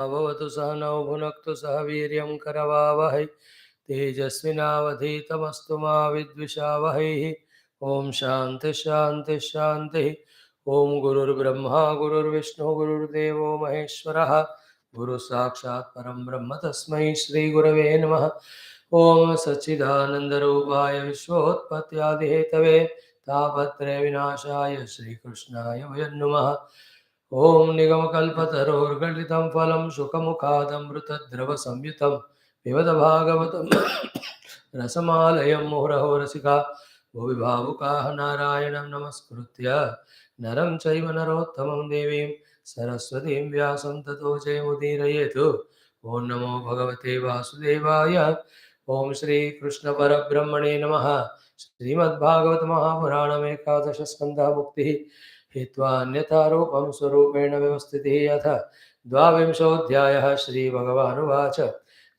भवतु सहनौ भुनक्तु सह वीर्यं करवावहै तेजस्विनावधीतमस्तु मा विद्विषावहै। ओम शांति शांति शांति। ओम गुरुर्ब्रह्मा गुरुर्विष्णु गुरुर्देवो महेश्वरः गुरु साक्षात् परम ब्रह्म तस्मै श्री गुरवे नमः। ओम सच्चिदानंद रूपाय विश्वोत्पत्त्यादिहेतवे तापत्रय विनाशाय श्रीकृष्णाय वयं नमः। ओम निगमकल्पतरोर्गलितं फलं सुखमुखादमृतद्रवसंयुतं पिबत भागवतं रसमालयं मुहुरहो रसिका भुवि भावुकाः नारायणं नमस्कृत्य नरं चैव नरोत्तमं देवीं सरस्वतीं व्यासं ततो जयमुदीरयेतु। ॐ नमो भगवते वासुदेवाय। ॐ श्रीकृष्णपरब्रह्मणे नमः। श्रीमद्भागवत महापुराणमेकादशस्कन्धः मुक्तिः हित्वान्यथा रूपं स्वरूपेण व्यवस्थितिः अथ द्वाविंशोऽध्यायः। श्रीभगवानुवाच।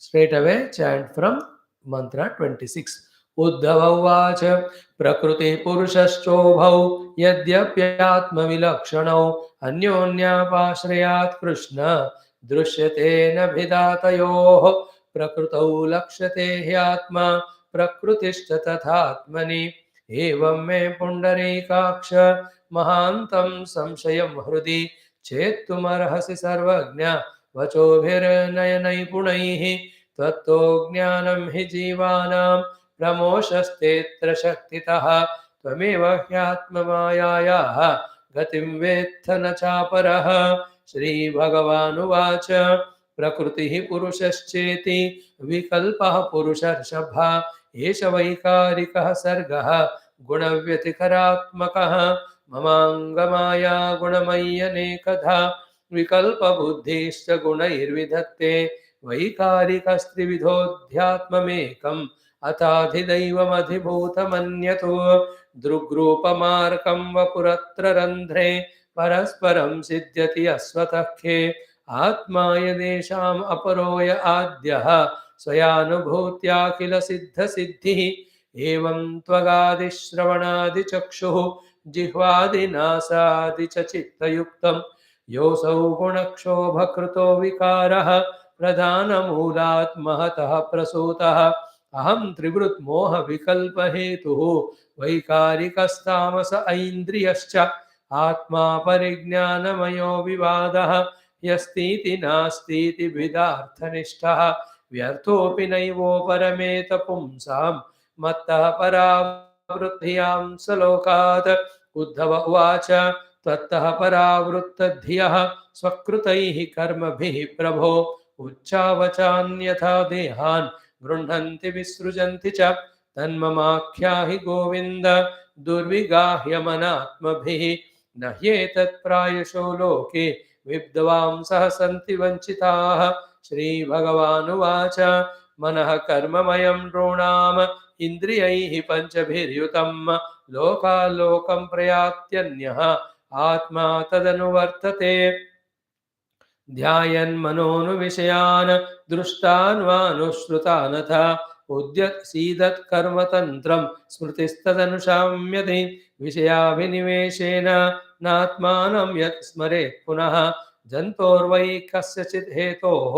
Straight away chant from mantra 26. Uddhav उवाच प्रकृति पुरुषश्चोभौ यद्यप्यात्मविलक्षणौ अन्योन्यापाश्रयात् कृष्ण दृश्यते न भिदातयोः प्रकृतौ लक्ष्यते ह्यात्मा प्रकृतिश्च तथात्मनि एवं मे पुण्डरीकाक्ष महान्तं संशयं हृदि चेत्तुमर्हसि सर्वज्ञ वचोभिर्नयनैपुणैः त्वत्तो ज्ञानं हि जीवानां प्रमोशस्तेऽत्र शक्तितः त्वमेव ह्यात्ममायायाः गतिं वेत्थ न चापरः। श्रीभगवानुवाच प्रकृतिः पुरुषश्चेति विकल्पः पुरुषर्षभ एष वैकारिकः सर्गः गुणव्यतिकरात्मकः ममाङ्गमाया गुणमय्यनेकधा विकल्पबुद्धिश्च गुणैर्विधत्ते वैकारिकस्त्रिविधोऽध्यात्ममेकम् अथाधिदैवमधिभूतमन्यतो दृग्रूपमार्कं वपुरत्र रन्ध्रे परस्परं सिद्ध्यति अस्वतःखे आत्मा यदेषाम् अपरोय आद्यः स्वयानुभूत्याखिल सिद्धसिद्धिः एवं त्वगादिश्रवणादिचक्षुः जिह्वादिनासादि च चित्तयुक्तं योऽसौ गुणक्षोभकृतो विकारः प्रधानमूलात् महतः प्रसूतः अहं त्रिवृत्मोहविकल्पहेतुः वैकारिकस्तामस ऐन्द्रियश्च आत्मा परिज्ञानमयो विवादः यस्तीति नास्तीति विदार्थनिष्ठः व्यर्थोऽपि नैवोपरमेत पुंसां मत्तः परावृत्त्यां सलोकात्। उद्धव उवाच त्वत्तः परावृत्तधियः स्वकृतैः कर्मभिः प्रभो उच्चावचान्यथा देहान् गृह्णन्ति विसृजन्ति च तन्ममाख्याहि गोविन्द दुर्विगाह्यमनात्मभिः न ह्येतत् प्रायशो लोके विद्वांसः सन्ति वञ्चिताः। श्रीभगवानुवाच मनः कर्ममयं नॄणाम् इन्द्रियैः पञ्चभिर्युतं लोकालोकं प्रयात्यन्यः आत्मा तदनुवर्तते ध्यायन्मनोनुविषयान् दृष्टान् वानुश्रुतानथ उद्यत्सीदत् कर्मतन्त्रं स्मृतिस्तदनुशाम्यति विषयाभिनिवेशेन नात्मानं यत् स्मरेत् पुनः जन्तोर्वै कस्यचित् हेतोः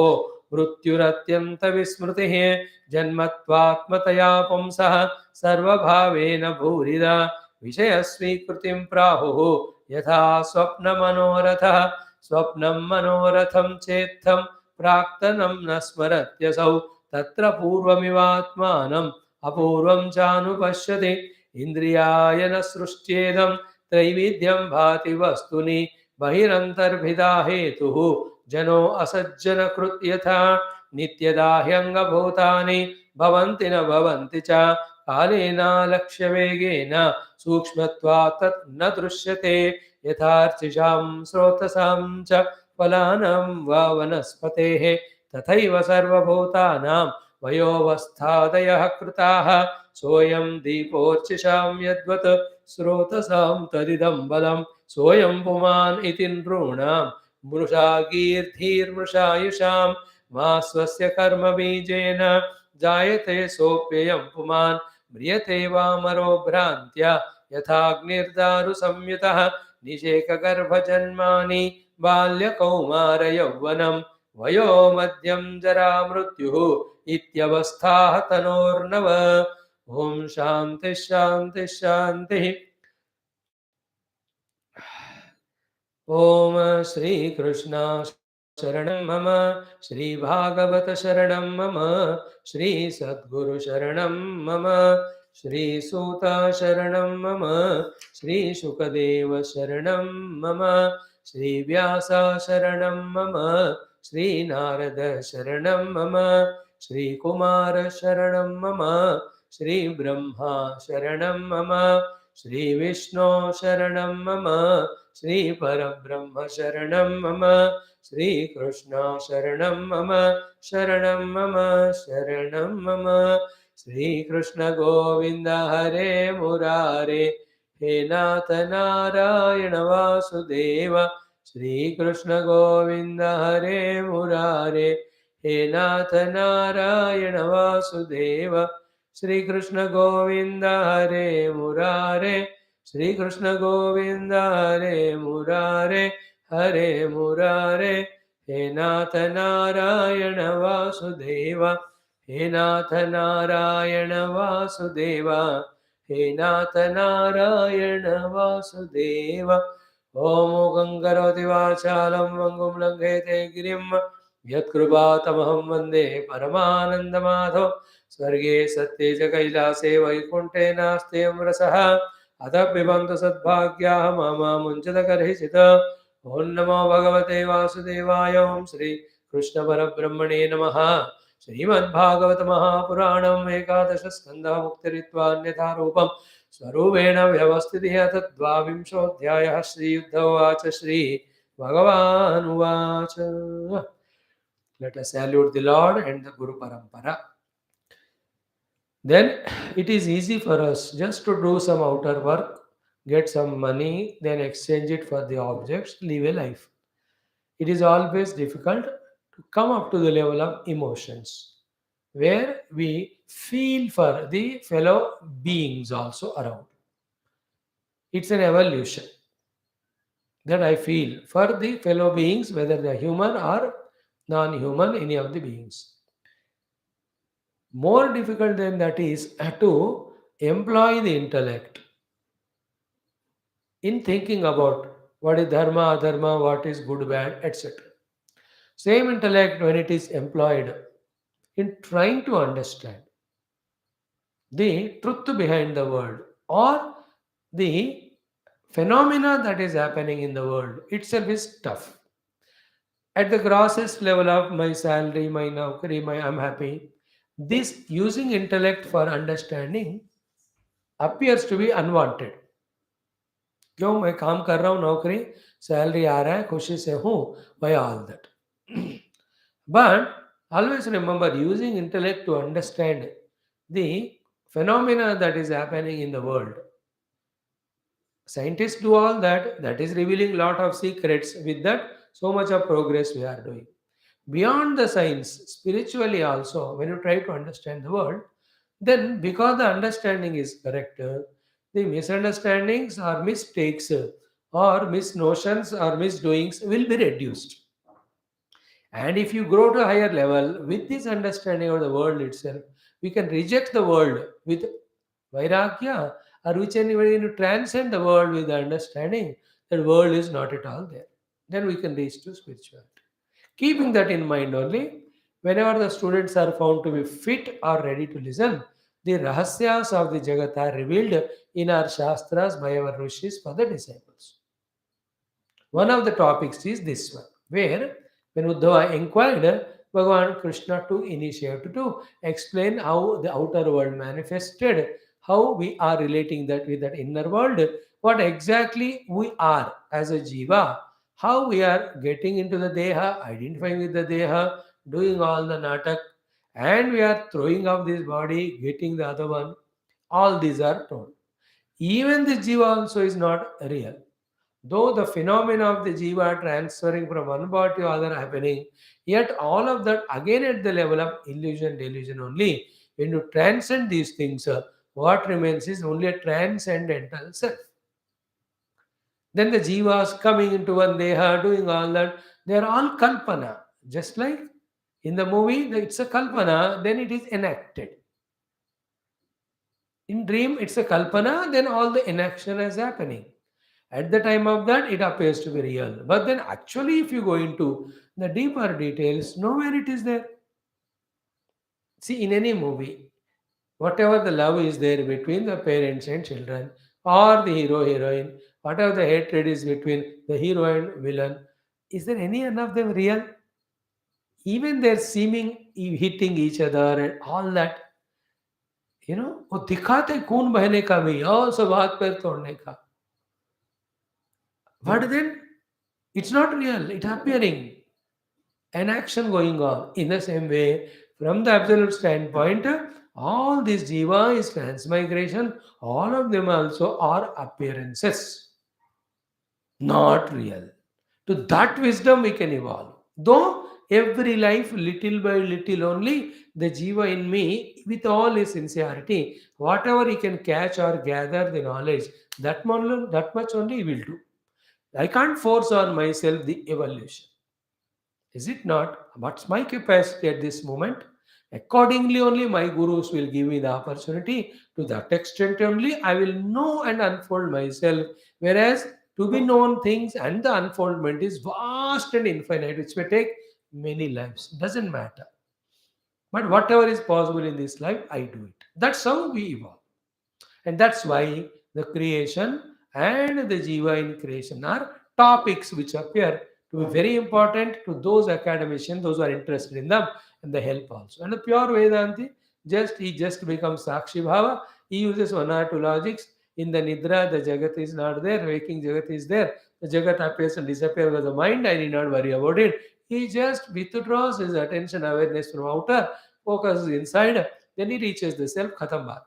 मृत्युरत्यन्तविस्मृतिः जन्मत्वात्मतया पुंसः सर्वभावेन भूरिदा विषयस्वीकृतिं प्राहुः यथा स्वप्नमनोरथः स्वप्नं मनोरथं चेत्थं प्राक्तनं न स्मरत्यसौ तत्र पूर्वमिवात्मानम् अपूर्वं चानुपश्यति इन्द्रियाय न सृष्ट्येदं त्रैविध्यं भाति वस्तुनि बहिरन्तर्भिदा हेतुः जनो असज्जनकृत् यथा नित्यदाह्यङ्गभूतानि भवन्ति न भवन्ति च कालेनालक्ष्यवेगेन सूक्ष्मत्वात् तत् न दृश्यते यथार्चिषां स्रोतसां च फलानां वा वनस्पतेः तथैव सर्वभूतानां वयोवस्थादयः कृताः सोऽयं दीपोर्चिषां यद्वत् स्रोतसां तदिदं बलं सोऽयं पुमान् इति नॄणां मृषा गीर्धिर्मृषायुषां मा स्वस्य कर्मबीजेन जायते सोऽप्ययं पुमान् म्रियते वामरो भ्रान्त्या यथाग्निर्दारुसंयुतः निषेकगर्भजन्मानि बाल्यकौमारयौवनं वयो मध्यम जरा मृत्युः इत्यवस्थाः तनोर्नव. ओम शांति शांति शांति. ओम श्री कृष्ण शरणं मम, श्री भागवत शरणं मम, श्री सद्गुरु शरणं मम, श्री सूत शरणं मम, श्री शुकदेव शरणं मम, श्री व्यास शरणं मम, श्री नारद शरणं मम, श्री कुमार शरणं मम, श्री ब्रह्मा शरणं मम, श्री विष्णु शरणं मम, श्री परब्रह्म शरणं मम, श्री कृष्ण शरणं मम, शरणं मम, शरणं मम. श्री कृष्ण गोविंद हरे मुरारे, हे नाथ नारायण वासुदेव. श्री कृष्ण गोविंद हरे मुरारे, हे नाथ नारायण वासुदेव. श्री कृष्ण गोविंद हरे मुरारे, श्री कृष्ण गोविंद हरे मुरारे, हरे मुरारे, हे नाथ नारायण वासुदेव, हे नाथ नारायण वासुदेव, हे नाथ नारायण वासुदेव. ओम गंगरोति वाचालं वंगुं लंघयते गिरिं, यत्कृपातमहं वन्दे परमानन्दमाधव. स्वर्गे सत्ये च कैलासे वैकुण्ठे नास्ति रसः, अतः पिबन्तु सद्भाग्याः मामुञ्चतकर्हिचित्. ओं नमो भगवते वासुदेवाय. ओं श्री कृष्ण परब्रह्मणे नमः. श्रीमद्भागवत महापुराणम् एकादश स्कन्धः मुक्तिरित्वान्यथा रूपं स्वरूपेण व्यवस्थितिः तद्वाविंशोऽध्यायः. श्रीयुद्ध उवाच. Shri भगवानुवाच. Let us salute the Lord and the Guru Parampara. Then it is easy for us just to do some outer work, get some money, then exchange it for the objects, live a life. It is always difficult to come up to the level of emotions where we feel for the fellow beings also around. It's an evolution that I feel for the fellow beings, whether they are human or non human, any of the beings. More difficult than that is to employ the intellect in thinking about what is dharma, adharma, what is good, bad, etc. Same intellect, when it is employed in trying to understand the truth behind the world or the phenomena that is happening in the world itself, is tough. At the grossest level of my salary, my naukri, my I'm happy, this using intellect for understanding appears to be unwanted. क्यों? मैं काम कर रहा हूँ, नौकरी, salary आ रहा है, खुशी से हूँ, why all that? But always remember, using intellect to understand the phenomena that is happening in the world. Scientists do all that. That is revealing lot of secrets. With that, so much of progress we are doing. Beyond the science, spiritually also, when you try to understand the world, then because the understanding is correct, the misunderstandings or mistakes or misnotions or misdoings will be reduced. And if you grow to a higher level with this understanding of the world itself, we can reject the world with vairagya, or which anyway to transcend the world with the understanding that world is not at all there. Then we can reach to spirituality. Keeping that in mind only, whenever the students are found to be fit or ready to listen, the rahasyas of the Jagat are revealed in our Shastras by our Rishis for the disciples. One of the topics is this one, where when Uddhava inquired Bhagavan Krishna to initiate to explain how the outer world manifested, how we are relating that with that inner world, what exactly we are as a jiva, how we are getting into the deha, identifying with the deha, doing all the natak, and we are throwing off this body, getting the other one. All these are told. Even the jiva also is not real. Though the phenomena of the jiva transferring from one body to other happening, yet all of that again at the level of illusion, delusion only. When you transcend these things, what remains is only a transcendental self. Then the jivas coming into one deha, doing all that, they are all kalpana. Just like in the movie, it's a kalpana, then it is enacted. In dream, it's a kalpana, then all the enaction is happening. At the time of that, it appears to be real. But then, actually, if you go into the deeper details, nowhere it is there. See, in any movie, whatever the love is there between the parents and children, or the hero heroine, whatever the hatred is between the hero and villain, is there any one of them real? Even they're seeming hitting each other and all that, वो दिखाते खून बहने का भी और सब हाथ पैर तोड़ने का. But then it's not real, it's appearing. An action going on. In the same way, from the absolute standpoint, all this jiva is transmigration, all of them also are appearances, not real. To that wisdom we can evolve. Though every life, little by little only, the jiva in me, with all his sincerity, whatever he can catch or gather the knowledge, that much only he will do. I can't force on myself the evolution. Is it not? What's my capacity at this moment? Accordingly, only my gurus will give me the opportunity. To that extent only, I will know and unfold myself. Whereas to be known things and the unfoldment is vast and infinite, which may take many lives. Doesn't matter. But whatever is possible in this life, I do it. That's how we evolve. And that's why the creation and the jiva in creation are topics which appear to be very important to those academicians, those who are interested in them, and they help also. And the pure Vedanti, he just becomes Sakshi Bhava. He uses one or two logics. In the Nidra, the Jagat is not there, waking Jagat is there. The Jagat appears and disappears with the mind. I need not worry about it. He just withdraws his attention awareness from outer, focuses inside, then he reaches the self, Khatam Baat.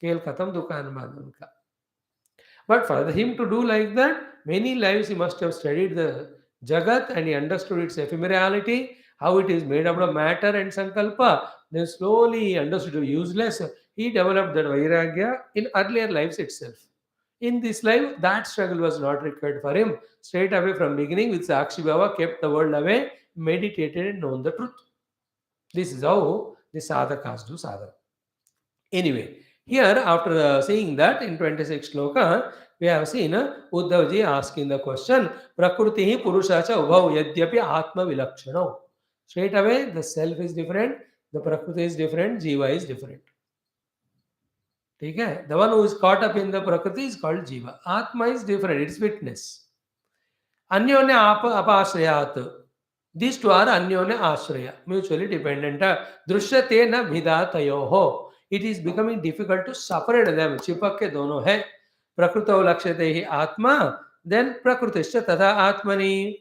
खेल खत्म दुकान बंद उनका. But for him to do like that, many lives he must have studied the Jagat and he understood its ephemerality, how it is made up of matter and sankalpa. Then slowly he understood it was useless. He developed that vairagya in earlier lives itself. In this life, that struggle was not required for him. Straight away from beginning, with Sakshi Baba, kept the world away, meditated and known the truth. This is how the sadhakas do sadhana. Anyway, here after seeing that in 26 sloka, we have seen Uddhavji asking the question, Prakriti Purushacha Ubhav Yadyapi Atma Vilakshano. Straight away, the self is different, the Prakriti is different, Jiva is different. Okay? The one who is caught up in the Prakriti is called Jiva. Atma is different, it's witness. Anyonya apashrayat. These two are Anyonya Ashraya, mutually dependent. Drishyate na bhidatayoho. It is becoming difficult to separate them. चिपक के दोनों है. प्रकृतौ लक्ष्यते ही आत्मा, then प्रकृतिश्च तथा आत्मनि.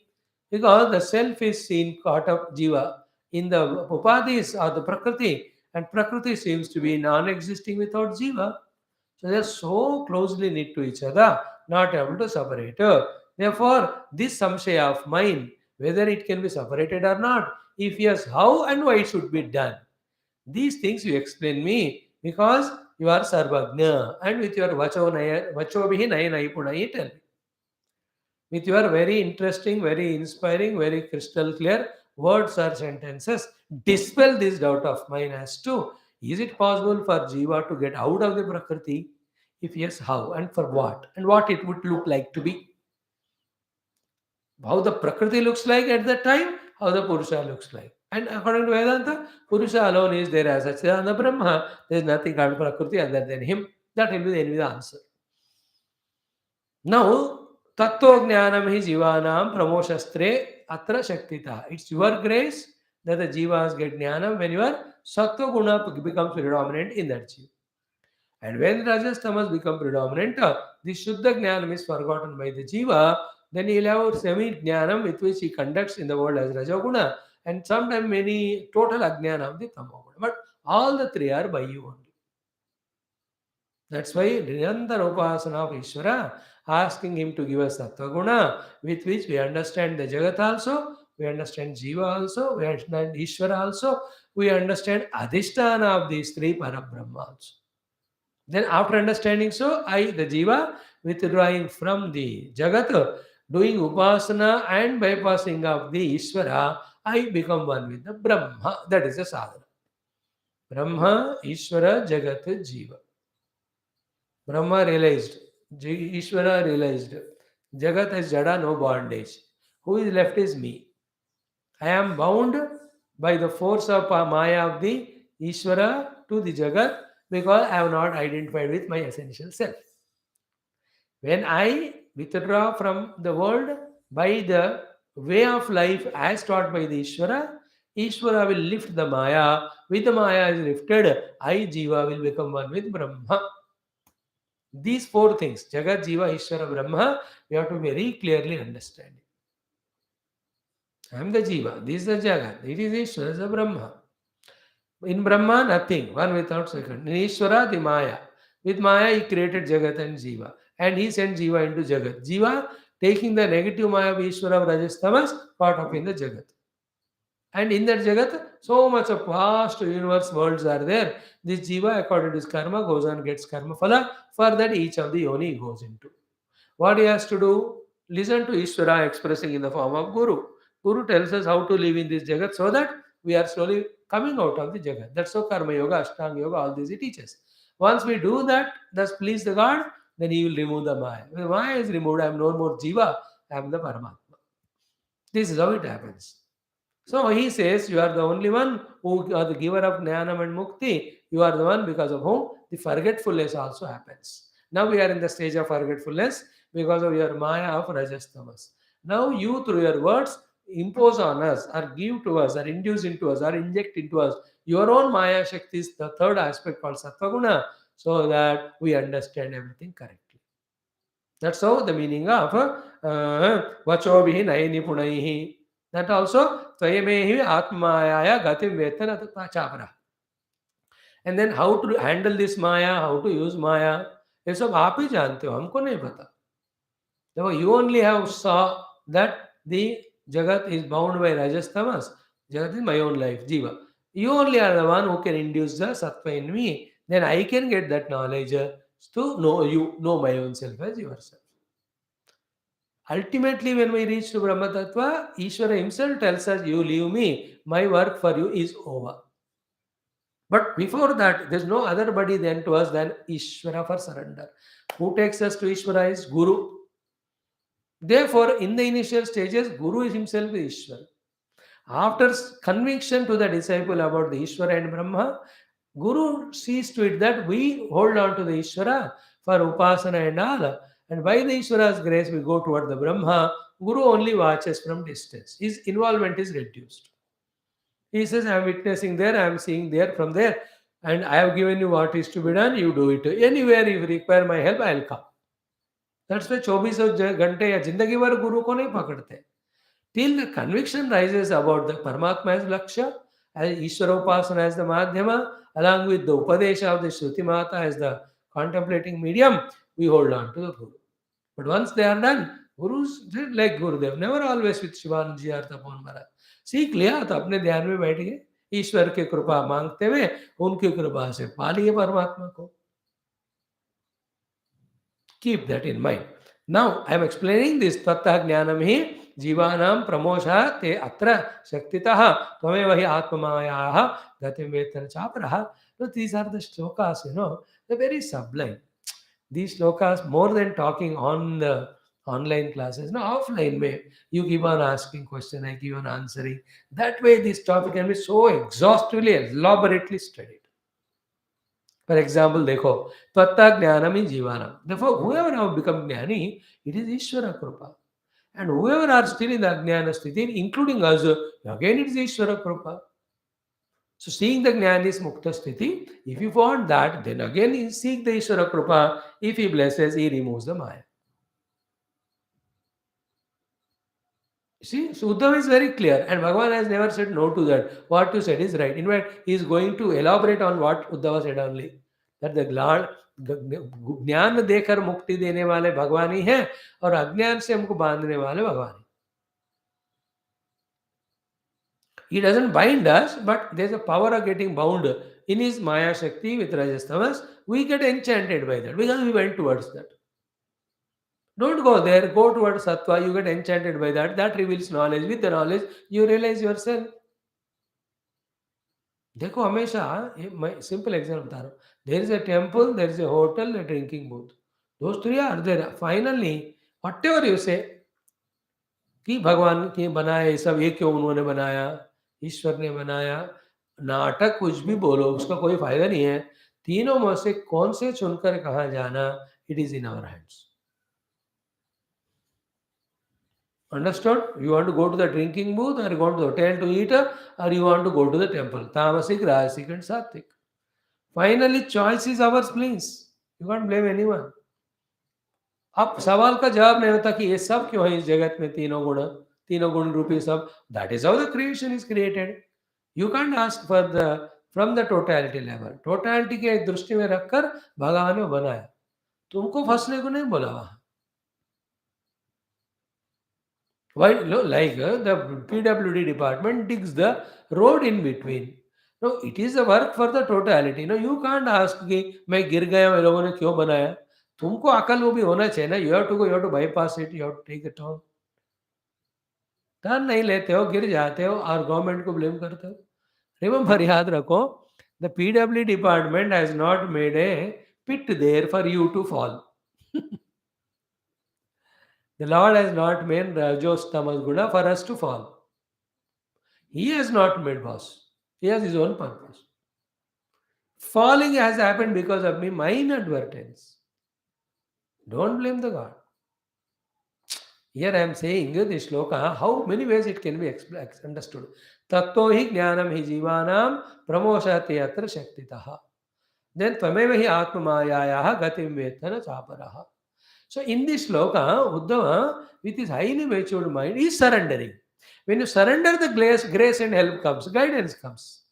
Because the self is seen caught up jiva in the upadis or the prakriti, and prakriti seems to be non-existing without jiva. So they are so closely knit to each other, not able to separate. Therefore, this samshaya of mine, whether it can be separated or not, if yes, how and why it should be done. These things you explain me because you are Sarvagna and with your Vachovhi Nayanai Punai tell me. With your very interesting, very inspiring, very crystal clear words or sentences, dispel this doubt of mine as to is it possible for Jiva to get out of the Prakriti? If yes, how and for what? And what it would look like to be. How the Prakriti looks like at that time, how the Purusha looks like. And according to Vedanta, Purusha alone is there as Satchidananda Brahma. There is nothing called Prakriti other than him. That will be the answer. Now, Tattva Jnanam hi Jivanam Pramoshastre Atra Shaktita. It's your grace that the Jivas get Jnanam when your Sattva Guna becomes predominant in that Jiva. And when Rajas Tamas become predominant, the Shuddha Jnanam is forgotten by the Jiva. Then he'll have semi-jnanam with which he conducts in the world as Rajaguna, and sometimes many total ajnana of the Tamoguna. But all the three are by you only. That's why Nirantara Upasana of Ishvara, asking him to give us Sattva Guna, with which we understand the Jagat also, we understand Jiva also, we understand Ishvara also, we understand Adhisthana of these three Parabrahma also. Then after understanding so, the Jiva, withdrawing from the Jagat, doing upasana and bypassing of the Ishvara, I become one with the Brahma. That is the sadhana. Brahma, Ishvara, Jagat, Jiva. Brahma realized, Ishvara realized, Jagat is Jada, no bondage. Who is left is me. I am bound by the force of Maya of the Ishvara to the Jagat because I have not identified with my essential self. When I withdraw from the world by the way of life as taught by the Ishvara, Ishvara will lift the Maya. With the Maya is lifted, I, Jiva, will become one with Brahma. These four things, Jagat, Jiva, Ishvara, Brahma, we have to very clearly understand. I am the Jiva, this is the Jagat, it is Ishvara, the Brahma. In Brahma, nothing, one without second. In Ishvara, the Maya. With Maya, he created Jagat and Jiva. And he sent Jiva into Jagat. Jiva taking the negative Maya of Ishvara, Rajas, Tamas, part of in the Jagat. And in that Jagat, so much of vast universe worlds are there. This Jiva, according to his karma, goes on, gets karma phala. For that, each of the yoni goes into. What he has to do? Listen to Ishvara expressing in the form of Guru. Guru tells us how to live in this Jagat so that we are slowly coming out of the Jagat. That's how Karma Yoga, Ashtanga Yoga, all these he teaches. Once we do that, thus please the God, then he will remove the Maya. When Maya is removed, I am no more Jiva, I am the Paramatma. This is how it happens. So he says, you are the only one who are the giver of Jnanam and Mukti. You are the one because of whom the forgetfulness also happens. Now we are in the stage of forgetfulness because of your Maya of Rajas Tamas. Now you through your words impose on us or give to us or induce into us or inject into us your own Maya Shakti is the third aspect called Sattva so that we understand everything correctly. That's how the meaning of Vachobihi Nayani Punaihi. That also Tvayamehi Atmayaya Gatim Vetana Chapara. And then how to handle this Maya, how to use Maya, ये सब आप ही जानते हो, हमको नहीं पता. So you only have saw that the Jagat is bound by Rajas Tamas. Jagat is my own life, Jiva. You only are the one who can induce the Sattva in me. Then I can get that knowledge to know you, know my own self as yourself. Ultimately, when we reach to Brahma Tattva, Ishvara himself tells us, you leave me, my work for you is over. But before that, there's no other body then to us than Ishvara for surrender. Who takes us to Ishvara is Guru. Therefore, in the initial stages, Guru is himself Ishvara. After conviction to the disciple about the Ishvara and Brahma, Guru sees to it that we hold on to the Ishvara for Upasana and all. And by the Ishvara's grace, we go toward the Brahma. Guru only watches from distance. His involvement is reduced. He says, I am witnessing there, I am seeing there, from there. And I have given you what is to be done, you do it. Anywhere you require my help, I will come. That's why 24 घंटे या जिंदगी भर गुरु को नहीं पकड़ते. Till the conviction rises about the Paramatma as Laksha, as Ishvara Upasana as the Madhyama, along with the Upadesha of the Shruti Mata as the contemplating medium, we hold on to the Guru. But once they are done, Gurus like Gurudev, never always with Shivanand Ji or Tapon Maharaj. सीख लिया तो अपने ध्यान में बैठ गए, ईश्वर की कृपा मांगते हुए उनकी कृपा से पा लिए परमात्मा को. Keep that in mind. Now I am explaining this Tattva Jnanam hi Jivanam Pramosha te atra Shaktitaha Tvameva hi Atmamayaha Gatim Vetana Chaparaha. So these are the shlokas, they're very sublime. These shlokas, more than talking on the online classes, offline way, you keep on asking question, I keep on answering. That way this topic can be so exhaustively, elaborately studied. For example, देखो Tattva Jnanam is Jivanam. Therefore, whoever have become Jnani, it is Ishvara Krupa. And whoever are still in the Ajnana Sthiti, including us, again it is Ishvara Krupa. So seeing the Jnana is Mukta Sthiti. If you want that, then again you seek the Ishvara Krupa. If he blesses, he removes the Maya. See, so Uddhava is very clear, and Bhagavan has never said no to that. What you said is right. In fact, he is going to elaborate on what Uddhava said only. That the ज्ञान देकर मुक्ति देने वाले भगवान ही हैं और अज्ञान से हमको बांधने वाले भगवान ही. He doesn't bind us, but there's a power of getting bound in his Maya Shakti with Rajas Tamas. We get enchanted by that because we went towards that. Don't go there, go towards Sattva, you get enchanted by that. That reveals knowledge. With the knowledge, you realize yourself. देखो हमेशा ये मैं simple example बता रहा हूँ. There is a temple, there is a hotel, a drinking booth. Those three are there. Finally whatever you say कि भगवान के बनाया ये सब, ये क्यों उन्होंने बनाया, ईश्वर ने बनाया, नाटक कुछ भी बोलो उसका कोई फायदा नहीं है. तीनों में से कौन से चुनकर कहाँ जाना, it is in our hands. Understood? You want to go to the drinking booth, or you want to the hotel to eat, or you want to go to the temple. Tamasic, Rajasic, and Sattvic. Finally, choice is ours, please. You can't blame anyone. अब सवाल का जवाब नहीं होता कि ये सब क्यों है इस जगत में, तीनों गुण रूपी सब. That is how the creation is created. You can't ask for the from the totality level. Totality के दृष्टि में रखकर भगवान ने बनाया. तुमको फंसने को नहीं बोला वहां. Why? No, like the PWD department digs the road in between. No, it is a work for the totality. No, you can't ask कि मैं गिर गया, मैं लोगों ने क्यों बनाया. तुमको अकल वो भी होना चाहिए ना. You have to go, you have to bypass it, you have to take it on. Turn नहीं लेते हो, गिर जाते हो और गवर्नमेंट को ब्लेम करते हो. रिमेंबर, याद रखो, the PWD department has not made a pit there for you to fall. The Lord has not made Rajos Tamas Guna for us to fall. He has not made boss. He has his own purpose. Falling has happened because of me, my inadvertence. Don't blame the God. Here I am saying this shloka, how many ways it can be understood. Tatto hi jnanam hi jivanam pramoshati atra shaktitaha. Then tvameva hi atmamayayaha gatim vetana chaparaha. So in this shloka, Uddhava, with his highly matured mind, is surrendering. When you surrender, the grace and help comes, guidance comes.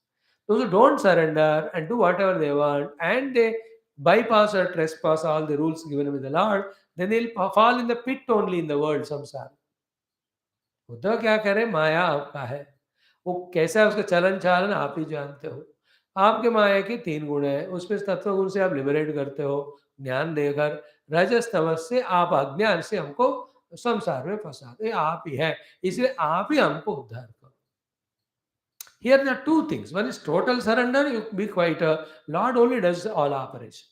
Those who don't surrender and do whatever they want, and they bypass or trespass all the rules given by the Lord, then they'll fall in the pit only in the world, samsara. Uddhav क्या करे, माया आपका है. वो कैसा है उसका चलन चालन आप ही जानते हो. आपके माया के 3 गुण है, उसमें तत्व गुण से आप लिबरेट करते हो ज्ञान देकर. रजस तमस से आप अज्ञान से हमको संसार में फंसाते, आप ही है. इसलिए आप ही हमको उद्धार करो. Here there are 2 things. One is total surrender. You be quiet. Lord only does all operation.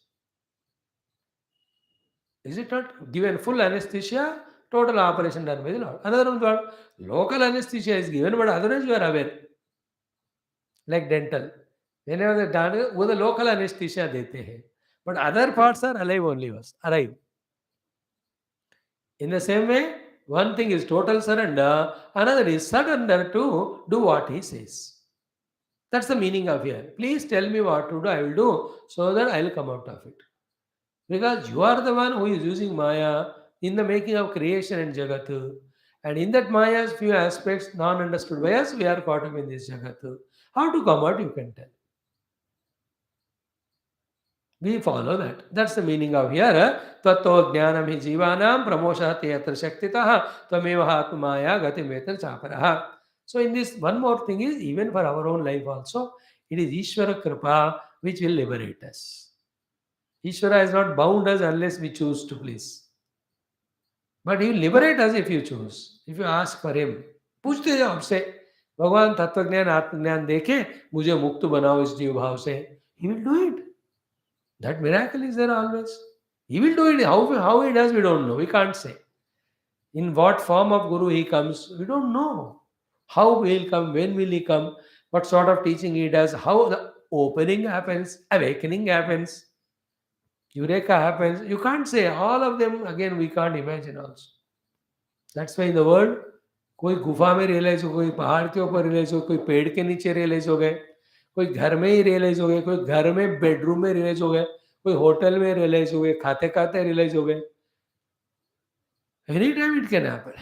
Is it not? Given full anesthesia, total operation done by the Lord. Another one, Lord, local anesthesia is given, but otherwise you are aware. Like dental. Whenever they done, वो the local anesthesia देते हैं. But other parts are alive only. Alive. In the same way, one thing is total surrender, another is surrender to do what he says. That's the meaning of here. Please tell me what to do, I will do, so that I will come out of it. Because you are the one who is using Maya in the making of creation and Jagat. And in that Maya's few aspects non-understood by us, we are caught up in this Jagat. How to come out, you can tell. We follow that. That's the meaning of here. Tatto jnanam hi jivanam pramoshati yatra shaktitaha tvameva atmaya gatim vetan chaparaha. So in this, one more thing is, even for our own life also, it is Ishvara Kripa which will liberate us. Ishvara has not bound us unless we choose to please. But he will liberate us if you choose, if you ask for him. पूछते जाओ आपसे, भगवान तत्वज्ञान आत्मज्ञान देके मुझे मुक्त बनाओ इस जीव भाव से. He will do it. That miracle is there always. He will do it. How he does, we don't know. We can't say. In what form of Guru he comes, we don't know. How will he come, when will he come, what sort of teaching he does, how the opening happens, awakening happens, Eureka happens. You can't say. All of them, again, we can't imagine also. That's why in the world, कोई गुफा में realise हो, कोई पहाड़ के ऊपर realise हो, कोई पेड़ के नीचे रियलाइज हो गए, कोई घर में ही रियलाइज हो गए, कोई घर में बेडरूम में रियलाइज हो गए, कोई होटल में रियलाइज हो गए, खाते खाते रियलाइज हो गए. Any time it can happen.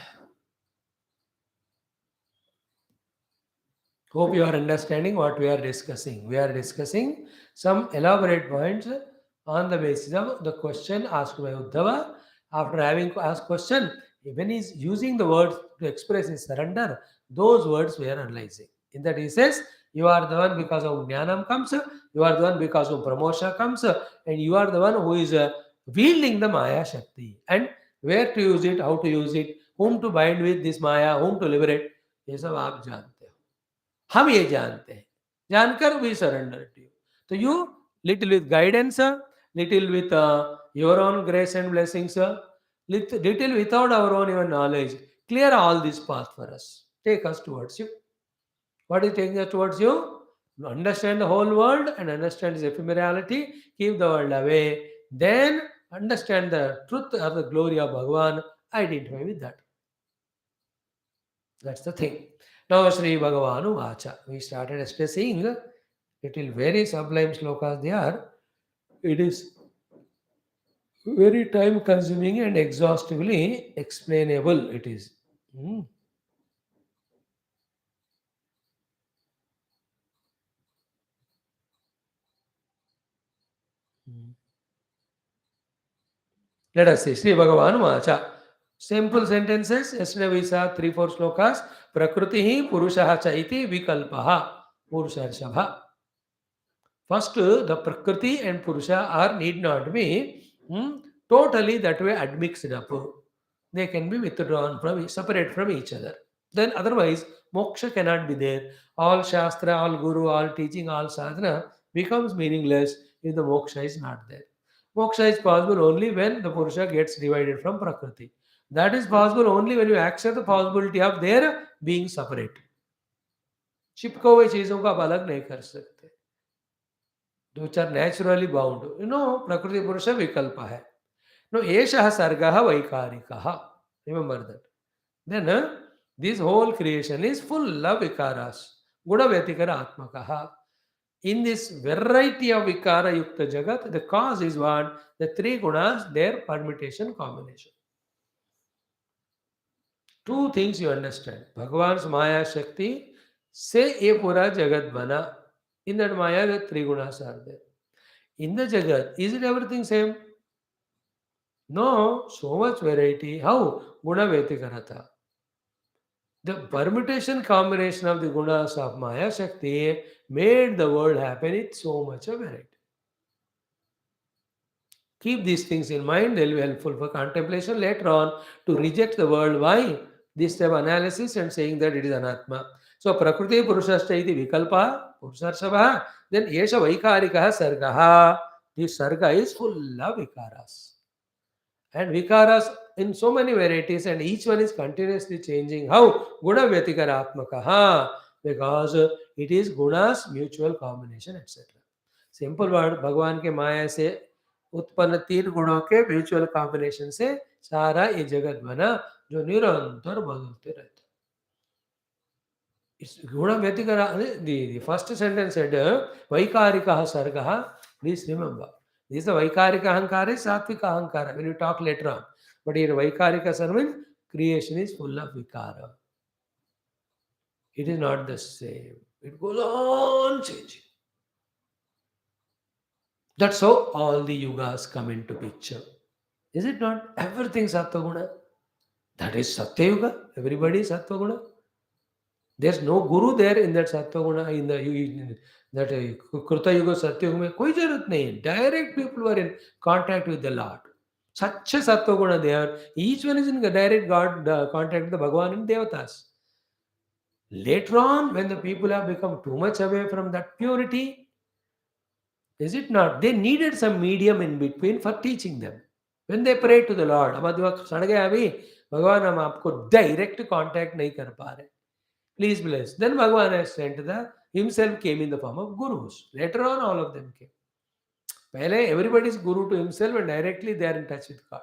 Hope you are understanding what we are discussing. We are discussing some elaborate points on the basis of the question asked by Uddhava. After having asked question, when he is using the words to express his surrender, those words we are analyzing. In that he says, you are the one because of Jnanam comes, you are the one because of Pramosha comes, and you are the one who is wielding the Maya Shakti. And where to use it, how to use it, whom to bind with this Maya, whom to liberate, ये सब आप जानते हो, हम ये जानते हैं, जानकर we surrender to you. So you little with guidance, little with your own grace and blessings, little without our own even knowledge, clear all this path for us. Take us towards you. What is taking us towards you? Understand the whole world and understand its ephemerality, keep the world away, then understand the truth of the glory of Bhagavan, identify with that. That's the thing. Now, Sri Bhagavanu Vacha. We started yesterday seeing little very sublime slokas they are. It is very time consuming and exhaustively explainable. It is. Hmm. Let us see. Sri Bhagavan Vacha. Simple sentences. Yesterday we saw 3-4 slokas. Prakritihi Purushaha Chaiti Vikalpaha Purusharshabha. First, the Prakriti and Purusha are need not be totally that way admixed up. They can be withdrawn from, separate from each other. Then otherwise, moksha cannot be there. All Shastra, all Guru, all teaching, all sadhana becomes meaningless if the moksha is not there. Moksha is possible only when the Purusha gets divided from Prakriti. That is possible only when you accept the possibility of their being separate. चिपको हुए चीज़ों को आप अलग नहीं कर सकते, which are naturally bound. Prakriti Purusha Vikalpa hai. No, Esha Sargaha Vaikarikaha. Remember that. Then this whole creation is full of vikaras. Guna Vyatikara Atmakaha. In this variety of vikara yukta jagat, the cause is what? The three gunas, their permutation combination. Two things you understand. Bhagavan's Maya Shakti, say ye pura jagat bana. In that Maya, the three gunas are there. In the jagat, is it everything same? No, so much variety. How? Guna Vyatikarata. The permutation combination of the gunas of Maya Shakti made the world happen with so much of variety. Keep these things in mind, they will be helpful for contemplation later on to reject the world. Why? This type of analysis and saying that it is anatma. So, Prakriti Purushascha iti Vikalpa, Purushashabha, then Yesha Vaikarikaha Sargaha. This Sarga is full of Vikaras. And Vikaras in so many varieties, and each one is continuously changing. How? Guna Vyatikaratmakaha. Because it is Gunas mutual combination, etc. Simple word, भगवान के माया से उत्पन्न तीन गुणों के mutual combination से सारा ये जगत बना जो निरंतर बदलते रहते. इस गुण व्यतिकरा, the first sentence said vaikarika sarga. Please remember, this is the vaikarika ahankara, satvika ahankara when you talk later on. But here vaikarika sarga means creation is full of vikara. It is not the same. It goes on changing. That's how all the yugas come into picture. Is it not? Everything Sattva Guna. That is Satya Yuga. Everybody is Sattva Guna. There's no Guru there in that Sattva Guna, in that Kruta Yuga, Satya Yuga. Koi jarat nahi. Direct people were in contact with the Lord. Such a Sattva Guna they are. Each one is in direct contact with the Bhagavan and Devatas. Later on, when the people have become too much away from that purity, is it not? They needed some medium in between for teaching them. When they prayed to the Lord, सड़ गया अभी भगवान हम आपको direct contact नहीं कर पा रहे, please bless. Then Bhagavan has sent himself came in the form of gurus. Later on, all of them came. पहले everybody is guru to himself and directly they are in touch with God.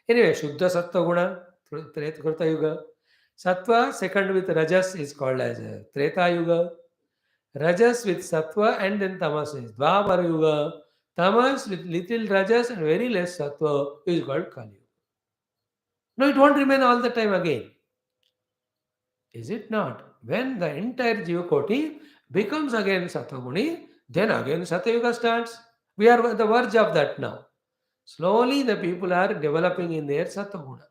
Anyway, Shuddha Sattva Guna, Treta Yuga. Sattva second with Rajas is called as Treta Yuga. Rajas with Sattva and then Tamas is Dvapara Yuga. Tamas with little Rajas and very less Sattva is called Kali Yuga. No, it won't remain all the time again. Is it not? When the entire Jivakoti becomes again Sattva-guni, then again Satya Yuga starts. We are at the verge of that now. Slowly the people are developing in their Sattva-guna.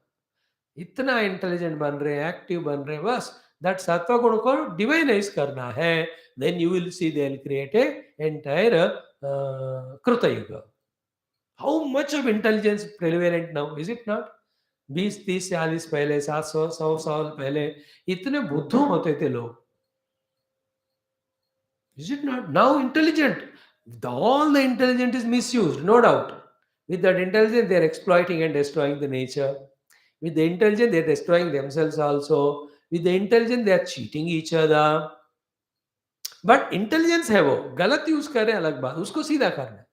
इतना intelligent बन रहे हैं, active बन रहे हैं, बस that sattva गुण को डिवाइनाइज करना है. Then you will see they will create a entire Kruta Yuga. How much of intelligence prevalent now, is it not? 20, 30, 40 पहले, 700, 100 साल पहले इतने बुद्धू होते थे लोग. Is it not? Now intelligent. All the intelligent is misused, no doubt. With that intelligence, they are exploiting and destroying the nature. With the intelligence, they are destroying themselves also. With the intelligence, they are cheating each other. But intelligence है वो, गलत use कर रहे हैं अलग बात, उसको सीधा करना है.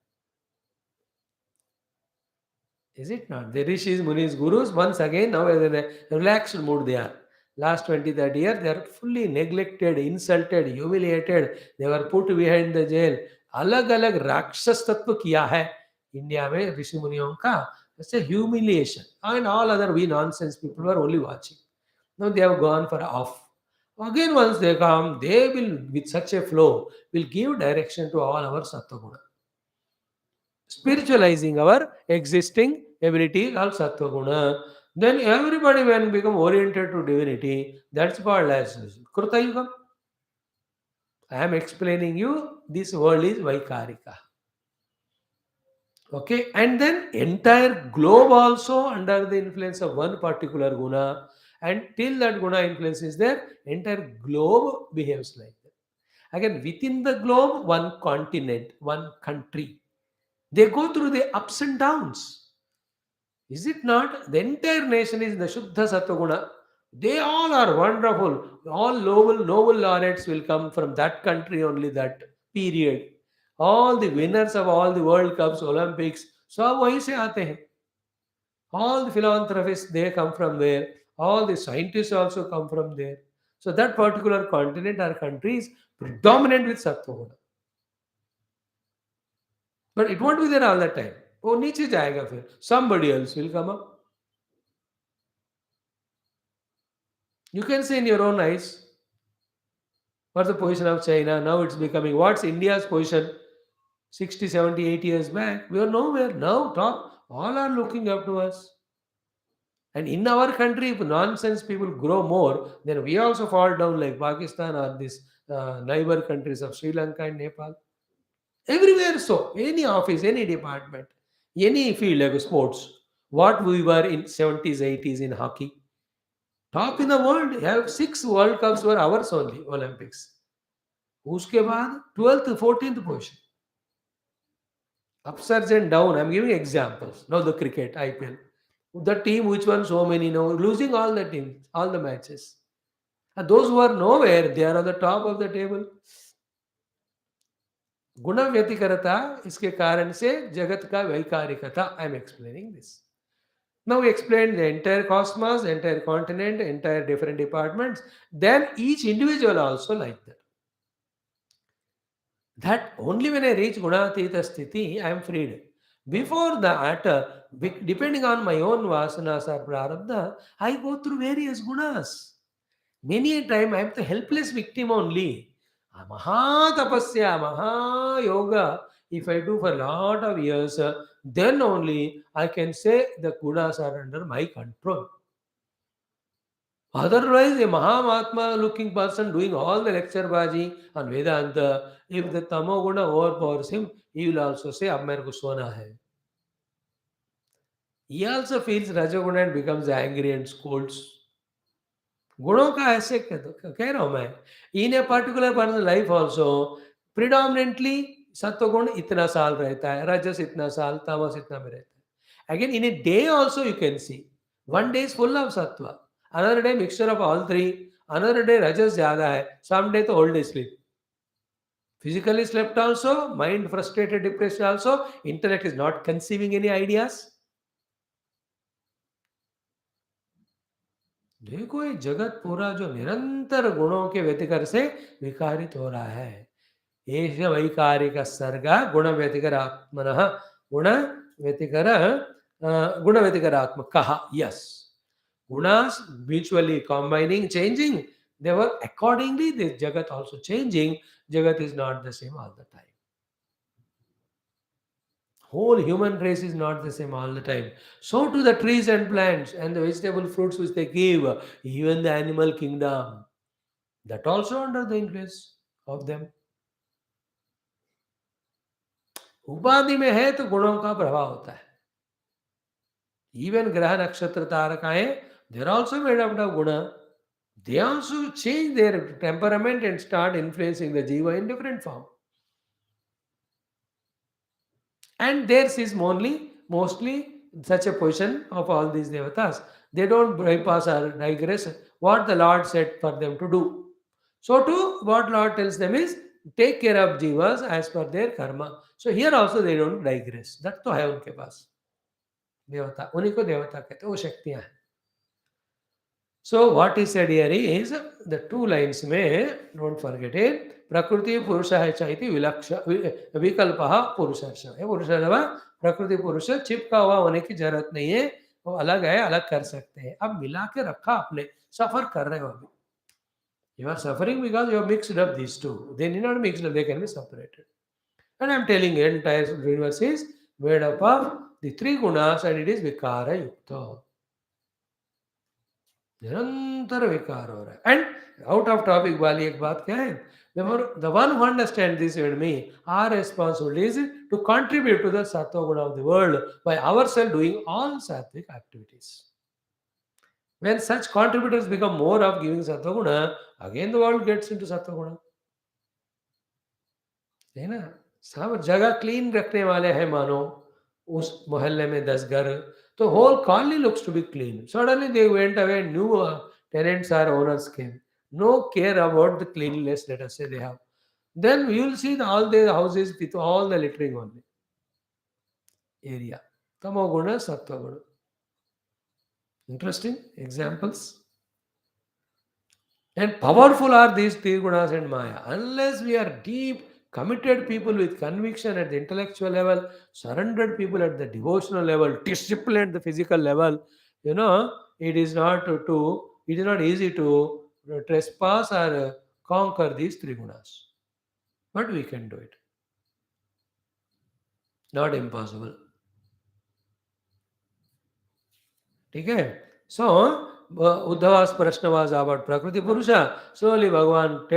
Is it not? The rishis, munis, gurus, once again, now in a relaxed mood they are. Last 20, 30 years, they are fully neglected, insulted, humiliated. They were put behind the jail. अलग अलग राक्षस तत्व किया है इंडिया में ऋषि मुनियों का. It's a humiliation. And all other we nonsense people were only watching. Now they have gone for off. Again, once they come, they will, with such a flow, will give direction to all our sattva guna, spiritualizing our existing ability of sattva guna. Then everybody when become oriented to divinity, that's called as Kruta Yuga. I am explaining you, this world is Vaikarika. Okay, and then entire globe also under the influence of one particular guna, and till that guna influence is there, entire globe behaves like that. Again, within the globe, one continent, one country, they go through the ups and downs. Is it not? The entire nation is the Shuddha Sattva. They all are wonderful. All noble laureates will come from that country only, that period. All the winners of all the World Cups, Olympics, सब वहीं से आते हैं. All the philanthropists, they come from there. All the scientists also come from there. So that particular continent or country is predominant with Sattva. But it won't be there all the time. वो नीचे जाएगा फिर. Somebody else will come up. You can see in your own eyes what's the position of China. Now it's becoming, what's India's position 60, 70, 80 years back? We are nowhere. Now top, all are looking up to us. And in our country, if nonsense people grow more, then we also fall down like Pakistan or these neighbor countries of Sri Lanka and Nepal. Everywhere so. Any office, any department, any field like sports. What we were in 70s, 80s in hockey. Top in the world, have 6 World Cups were ours only, Olympics. उसके बाद 12th, 14th position. Upsurge and down. I'm giving examples. Now the cricket, IPL. The team which won so many now, losing all the teams, all the matches. And those who are nowhere, they are on the top of the table. गुण व्यतिकरता इसके कारण से जगत का वैकारिकता. I am explaining this. Now we explained the entire cosmos, entire continent, entire different departments. Then each individual also like that. That only when I reach Gunatita Sthiti, I am freed. Before that, depending on my own vasanas or prarabdha, I go through various gunas. Many a time I am the helpless victim only. Maha tapasya, Maha yoga, if I do for a lot of years, then only I can say the gunas are under my control. Otherwise, a Mahamatma looking person doing all the lecture baji on Vedanta, if the Tamoguna overpowers him, he will also say, Ab mere ko sona hai. He also feels Rajaguna and becomes angry and scolds. गुणों का ऐसे कह रहा हूं मैं. In a particular person life also predominantly सत्वगुण इतना साल रहता है, रजस इतना साल, तमस इतना में रहता है. Again in a day also you can see one day is full of सत्व, another day mixture of all three, another day रजस ज्यादा है, सम डे तो whole day sleep. Physically slept also, mind frustrated, depressed also, intellect is not conceiving any ideas. देखो ये जगत पूरा जो निरंतर गुणों के व्यतिकर से विकारित हो रहा है. एष वैकारिक सर्ग गुण व्यतिकर आत्मनः गुण व्यतिकर गुण व्यतिकरात्मकः. Yes, gunas mutually combining, changing. They were accordingly the jagat also changing. Jagat is not the same all the time. Whole human race is not the same all the time. So to the trees and plants and the vegetable fruits which they give, even the animal kingdom, that also under the influence of them. उपाधि में है तो गुणों का प्रभाव होता है. Even Graha Nakshatra Tarakaye, they are also made out of guna. They also change their temperament and start influencing the jiva in different form. And theirs is mostly such a position of all these devatas. They don't bypass or digress what the Lord said for them to do. So too, what Lord tells them is take care of jivas as per their karma. So here also they don't digress. That तो है उनके पास देवता उन्हीं को देवता कहते हैं वो शक्तियां हैं. So what is said here is the two lines में don't forget it. प्रकृति पुरुष है चाहती विलक्ष विकल्प पुरुष है पुरुष प्रकृति पुरुष चिपका हुआ होने की जरूरत नहीं है. वो अलग है अलग कर सकते हैं. अब मिला के रखा आपने सफर कर रहे हो अभी. You are suffering because you have mixed up these two. They need not mixed up, they can be separated. And I am telling you, entire universe is made up of the three gunas and it is vikara yukta. निरंतर विकार हो रहा है. And out of topic वाली एक बात क्या है, the one who understands this and me, our responsibility is to contribute to the sattva guna of the world by ourselves doing all sattvic activities. When such contributors become more of giving sattva guna, again the world gets into sattva guna. है ना. सब जगह clean रखने वाले हैं मानो उस मोहल्ले में 10 घर, तो whole colony looks to be clean. Suddenly they went away, new tenants or owners came. No care about the cleanliness, let us say they have. Then you will see all the houses with all the littering only. Area. Tamoguna, Sattva-guna. Interesting examples. And powerful are these three gunas and Maya. Unless we are deep, committed people with conviction at the intellectual level, surrendered people at the devotional level, disciplined at the physical level, it is not easy to trespass or conquer these three gunas. But we can do it. Not impossible. Okay? So, Uddhava's Prashna was about Prakriti Purusha. Slowly Bhagavan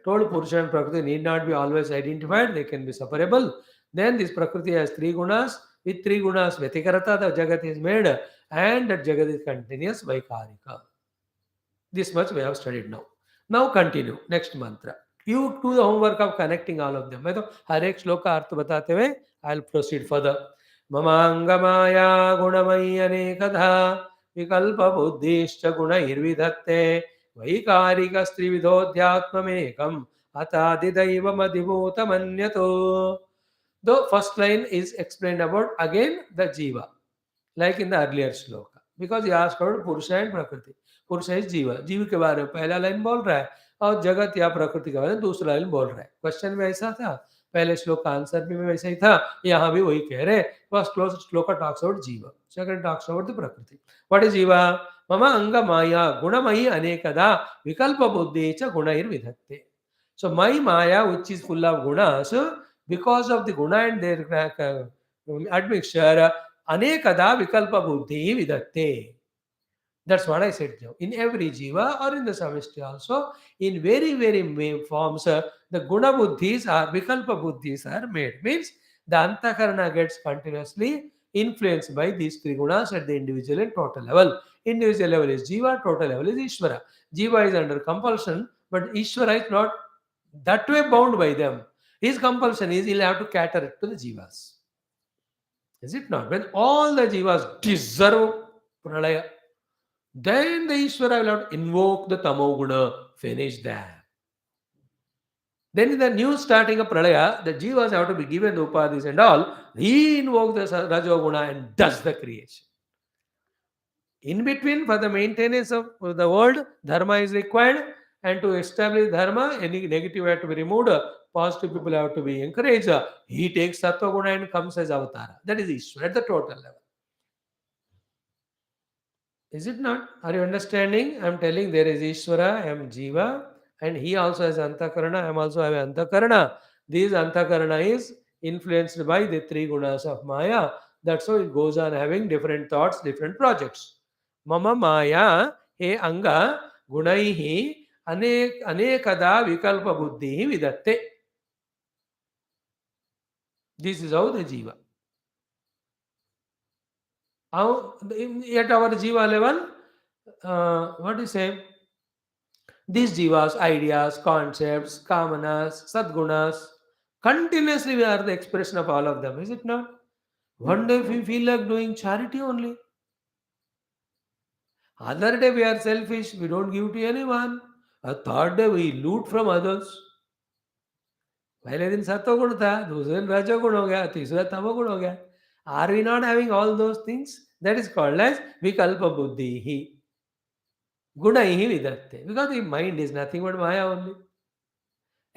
told Purusha and Prakriti need not be always identified, they can be separable. Then this Prakriti has three gunas. With three gunas, Vyatikarata, the Jagat is made, and that Jagat is continuous Vaikarika. This much we have studied now. Now continue. Next mantra. You do the homework of connecting all of them. मैं तो हर एक श्लोक का अर्थ बताते हुए I'll proceed further. ममांगमाया गुणमयी अनेकधा विकल्प बुद्धिश्च गुणैर्विधत्ते वैकारिकस्त्रिविधोऽध्यात्ममेकम् अतादिदैवमधिभूतमन्यतो. The first line is explained about again the jiva, like in the earlier shloka, because he asked about Purusha and Prakriti. पुरुष है जीव के बारे में पहला लाइन बोल रहा है और जगत या प्रकृति के बारे में दूसरा लाइन बोल रहा है. क्वेश्चन में ऐसा था, पहले श्लोक का आंसर भी वैसा ही था, यहाँ भी वही कह रहे. फर्स्ट श्लोक टॉक्स अबाउट जीव, सेकंड टॉक्स अबाउट द प्रकृति. व्हाट इज जीवा? मम अंग माया गुणमयी अनेकदा विकल्प बुद्धि च गुणैर्विधत्ते. सो मई माया which is full of gunas, because of the guna and their admixture, anekada vikalpa buddhi vidatte. That's what I said. In every jiva or in the samishti also, in very, very forms, the guna buddhis or vikalpa buddhis are made. Means the antakarana gets continuously influenced by these three gunas at the individual and total level. Individual level is jiva, total level is Ishvara. Jiva is under compulsion, but Ishvara is not that way bound by them. His compulsion is he'll have to cater it to the jivas. Is it not? When all the jivas deserve pralaya, then the Ishvara will have to invoke the Tamoguna, finish that. Then in the new starting of Pralaya, the Jivas have to be given the Upadhis and all. He invokes the Rajoguna and does the creation. In between, for the maintenance of the world, Dharma is required, and to establish Dharma, any negative have to be removed, positive people have to be encouraged. He takes Sattva Guna and comes as Avatara. That is Ishvara at the total level. Is it not? Are you understanding? I am telling there is Ishvara, I am Jiva, and he also has Antakarana, I am also having Antakarana. This Antakarana is influenced by the three gunas of Maya. That's why it goes on having different thoughts, different projects. Mama Maya, he Anga, Gunaihi, Anekada Vikalpa Buddhi Vidatte. This is how the Jiva. How at our jiva level, what do you say? These jivas, ideas, concepts, kamanas, sadgunas, continuously we are the expression of all of them, is it not? One day we feel like doing charity only. Other day we are selfish, we don't give to anyone. A third day we loot from others. पहले दिन सत्वगुण था, दूसरे दिन रजोगुण हो गया, तीसरा तमोगुण हो गया. Are we not having all those things? That is called as vikalpa buddhi. Gunaihi vidatte. Because the mind is nothing but Maya only.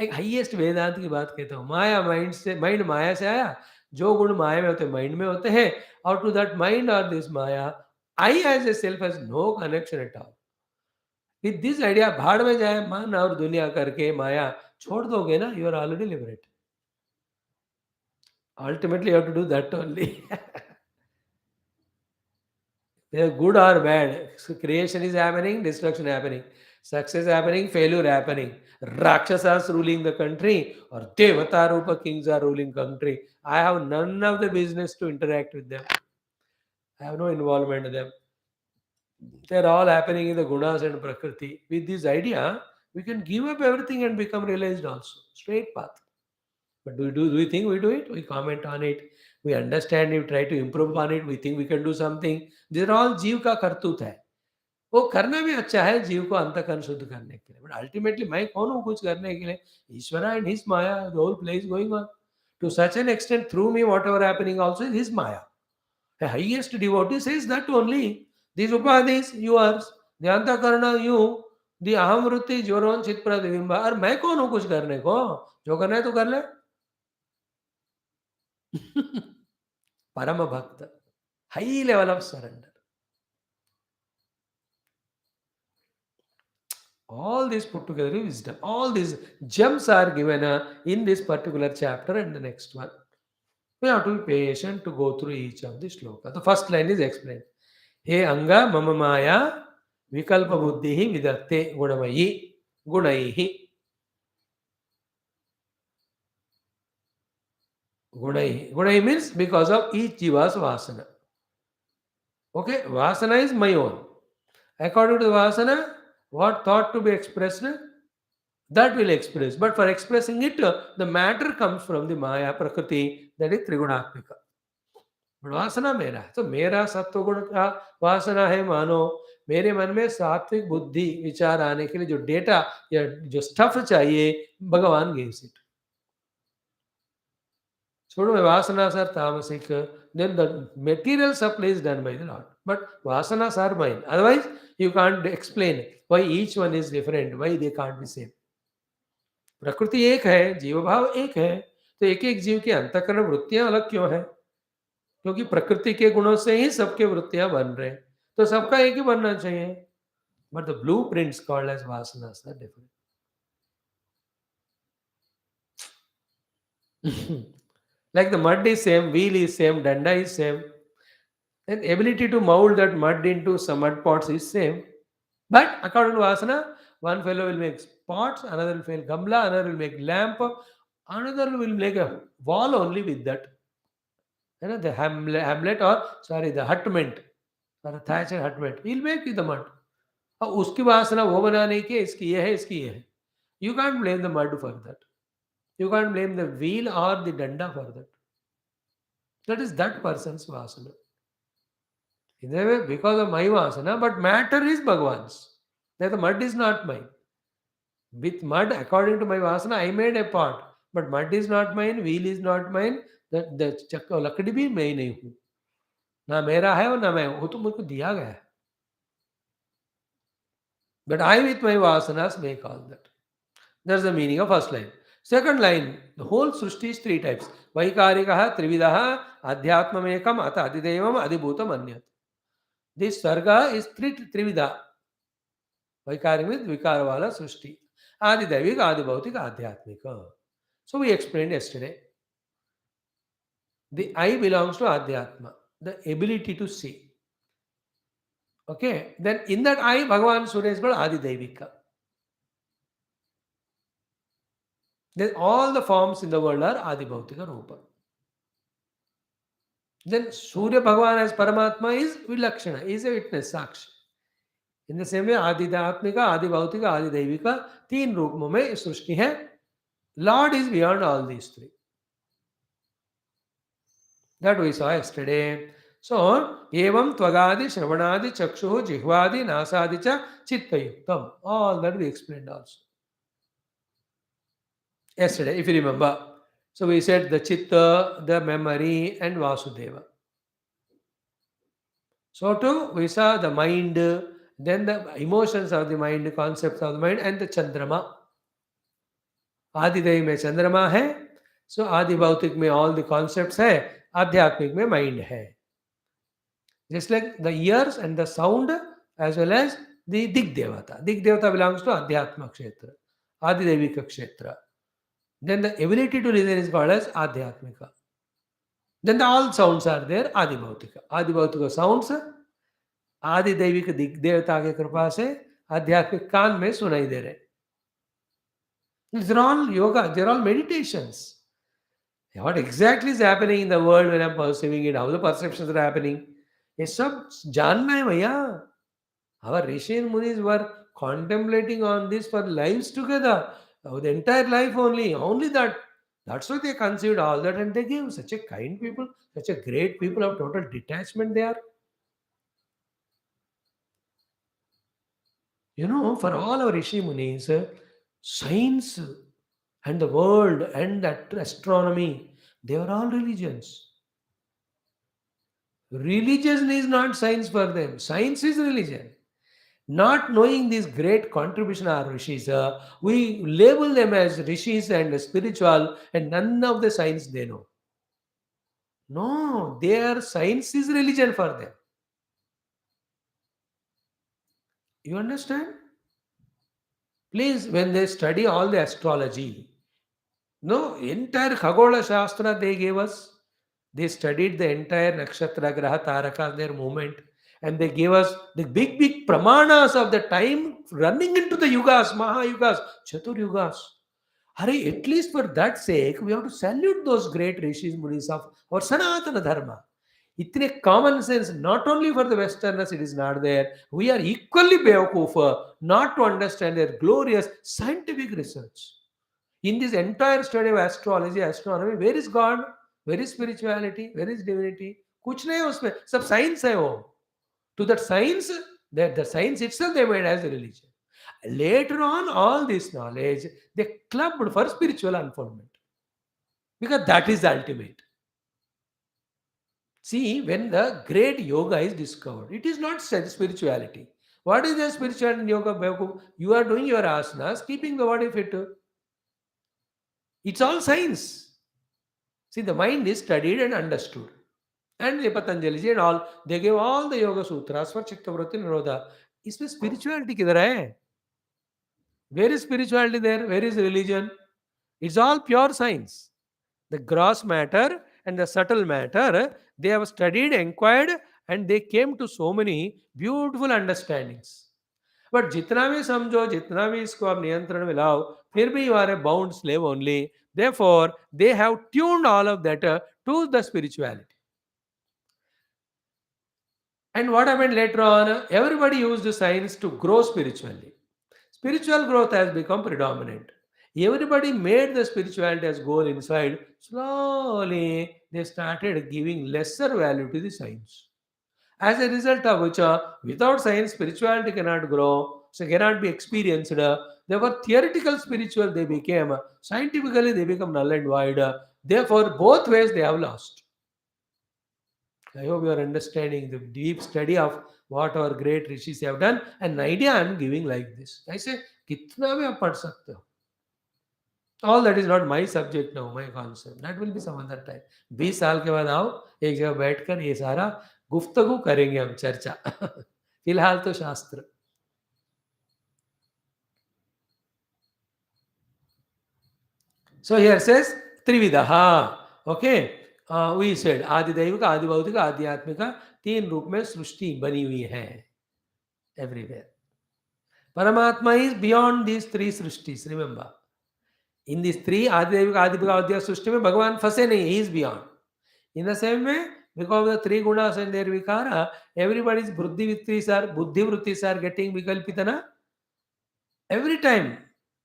एक हाईएस्ट वेदांत की बात कहता हूँ, माया माइंड से, माइंड माया से आया, जो गुण माया में होते हैं माइंड में होते हैं, और टू दैट माइंड और दिस माया I as a self has no connection at all. With this idea भाड़ में जाए मन और दुनिया करके माया छोड़ दोगे ना, you are already liberated. Ultimately you have to do that only. Good or bad, so creation is happening, destruction happening, success happening, failure happening, Rakshasas ruling the country or Devata Rupa kings are ruling country. I have none of the business to interact with them. I have no involvement in them. They're all happening in the gunas and prakriti. With this idea, we can give up everything and become realized also. Straight path. But do we think we do it? We comment on it. We understand it, try to improve on it. We think we can do something. These are all जीव का करतूत है. वो करना भी अच्छा है जीव को अंतःकरण शुद्ध करने के लिए. बट अल्टीमेटली मैं कौन हूँ कुछ करने के लिए? ईश्वरा एंड हिज माया, the whole play is going on. To such an extent, through me, whatever happening also is his maya. The highest devotee says that only. These upadhis, yours, the antakarana, you, the aham vritti, joron, chit pratibimba. और मैं कौन हूँ कुछ करने को? जो करना है तो कर ले. Parama Bhakta. High level of surrender. All this put together is wisdom. All these gems are given in this particular chapter and the next one. We have to be patient to go through each of the shloka. The first line is explained. He anga mama maya vikalpa buddhihi vidatte gunamayi gunaihi. Gunaihi. Gunaihi means because of each jiva's vasana. Okay, vasana is my own. According to the vasana, what thought to be expressed, that will express. But for expressing it, the matter comes from the Maya Prakriti, that is Trigunatmika. But वासना मेरा है, तो मेरा सत्व गुण का वासना है, मानो मेरे मन में सात्विक बुद्धि विचार आने के लिए जो डेटा या जो स्टफ चाहिए, भगवान gives it. So my vasanas are tamasic, then the material supply is done by the Lord. But vasanas are mine. Otherwise, you can't explain why each one is different, why they can't be same. प्रकृति एक है, जीव भाव एक है, तो एक एक जीव की अंतःकरण वृत्तियां अलग क्यों है? क्योंकि प्रकृति के गुणों से ही सबके वृत्तियां बन रहे हैं, तो सबका एक ही बनना चाहिए. But the blueprints called as वासनास are different. Like the mud is same, wheel is same, danda is same, and ability to mold that mud into some mud pots is same. But according to Vasana, one fellow will make pots, another will make gamla, another will make lamp, another will make a wall only with that. You know, the hamlet or sorry, the hutment or a thatched hutment. He'll make with the mud. अब उसकी वासना वो बनाने की है, इसकी ये है, इसकी ये है. You can't blame the mud for that. You can't blame the wheel or the danda for that. That is that person's vasana. In a way, because of my vasana, but matter is Bhagwan's. That the mud is not mine. With mud, according to my vasana, I made a pot. But mud is not mine, wheel is not mine, that the लकड़ी भी मैं नहीं हूँ. ना मेरा है और ना मैं हूँ, वो तो मुझको दिया गया है. But I with my vasanas make all that. That's the meaning of first line. Second line, the whole Srishti is three types. Vaikarikaha, Trividaha, Adhyatmamekam, Ata Adidevam, Adibhutam Anyat. This sarga is Trivida. Vaikari means Vikaravala Srishti. Adidevik, Adibhautik, Adhyatmika. So we explained yesterday. The I belongs to Adhyatma, the ability to see. Okay, then in that I, Bhagavan Surya is called Adidevika. Then all the forms in the world are Adibhautika Rupa. Then Surya Bhagavan as Paramatma is Vilakshana, is a witness, Sakshi. In the same way, Adidhyatmika, Adibhautika, Adidaivika, तीन रूपों में सृष्टि है. Lord is beyond all these three. That we saw yesterday. So, evam tvagadi, shravanadi, chakshuhu, jihvadi, nasadi cha, chittayuktam. All that we explained also. Yesterday, if you remember. So, we said the chitta, the memory, and Vasudeva. So, too, we saw the mind, then the emotions of the mind, concepts of the mind, and the Chandrama. आदिदेव में चंद्रमा है. सो आदि भौतिक में all the concepts है, आध्यात्मिक में mind है. Just like the ears and the sound as well as the दिग देवता. दिग देवता बिलोंग्स टू अध्यात्म kshetra, adidaivik kshetra. Then the ability to listen is called as adhyatmik. Then the all sounds are there adi bhautik. आदि भौतिक साउंड्स आदिदैविक दिग देवता के कृपा से आध्यात्मिक कान में सुनाई दे रहे. These are all yoga, they're all meditations. What exactly is happening in the world when I'm perceiving it, how the perceptions are happening, ये सब जानना है भैया. Our Rishi and Munis were contemplating on this for lives together, the entire life only that. That's why they conceived all that, and they gave such a kind people, such a great people of total detachment they are. You know, for all our Rishi Munis, science and the world and that astronomy, they were all religions. Religion is not science for them. Science is religion. Not knowing this great contribution of our rishis, we label them as rishis and spiritual, and none of the science they know. No, their science is religion for them. You understand? Please, when they study all the astrology, no, entire Khagola Shastra they gave us. They studied the entire Nakshatra, Graha, Taraka, their movement, and they gave us the big pramanas of the time running into the yugas, Maha yugas, Chatur yugas. Hare, at least for that sake, we have to salute those great rishis, munis of our Sanatana Dharma. Itne common sense, not only for the Westerners, it is not there. We are equally bewakoof not to understand their glorious scientific research. In this entire study of astrology, astronomy, where is God? Where is spirituality? Where is divinity? कुछ नहीं है उसमें, सब science है वो. To that science, that the science itself they made as a religion. Later on, all this knowledge they clubbed for spiritual unfoldment, because that is the ultimate. See, when the great yoga is discovered, it is not spirituality. What is the spirituality in yoga? You are doing your asanas, keeping the body fit. It's all science. See, the mind is studied and understood. And the Patanjali and all, they gave all the Yoga Sutras for Chitta Vritti Nirodha. इसमें spirituality किधर है? Where is spirituality there? Where is religion? It's all pure science. The gross matter and the subtle matter, they have studied, inquired, and they came to so many beautiful understandings. But जितना भी समझो, जितना भी इसको आप नियंत्रण में लाओ, फिर भी you are a bound slave only. Therefore, they have tuned all of that to the spirituality. And what happened later on? Everybody used science to grow spiritually. Spiritual growth has become predominant. Everybody made the spirituality as goal inside. Slowly, they started giving lesser value to the science. As a result of which, without science, spirituality cannot grow, so cannot be experienced. They were theoretical spiritual, they became. Scientifically, they become null and void. Therefore, both ways they have lost. I hope you are understanding the deep study of what our great rishis have done. An idea I am giving like this. I say, कितना भी आप पढ़ सकते हो. All that is not my subject now, my concept. That will be some other time. 20 साल के बाद आओ, एक जगह बैठकर ये सारा गुफ्तगू करेंगे हम चर्चा. फिलहाल तो शास्त्र. So here says त्रिविधः. Okay. We said आदिदैविक, आदिभौतिक, आध्यात्मिक, तीन रूप में सृष्टि बनी हुई है everywhere. Paramatma is beyond these three सृष्टिस. Remember, in these three आदिदैविक, आदिभौतिक, आध्यात्मिक सृष्टि में भगवान फंसे नहीं. He is beyond. In the same way, Because of the three gunas and their vikara, everybody's buddhi vrittis are getting vikalpitana. Every time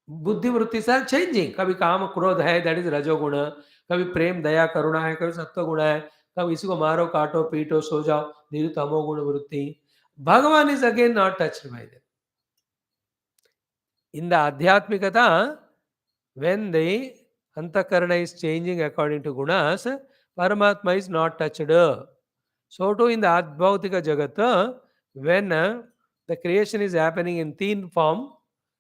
बुद्धि वृत्ति से changing, कभी काम क्रोध है दैट इज रजोगुण, कभी प्रेम दया करुणा है, कभी सत्वगुण है, कभी इसी को मारो काटो पीटो सो जाओ, धीरे तमोगुण वृत्ति. भगवान is again not touched bye them. In the adhyatmikata, when the antakarana is changing according to gunas, Paramatma is not touched. So too in the adbhautika jagat, when the creation is happening in teen form,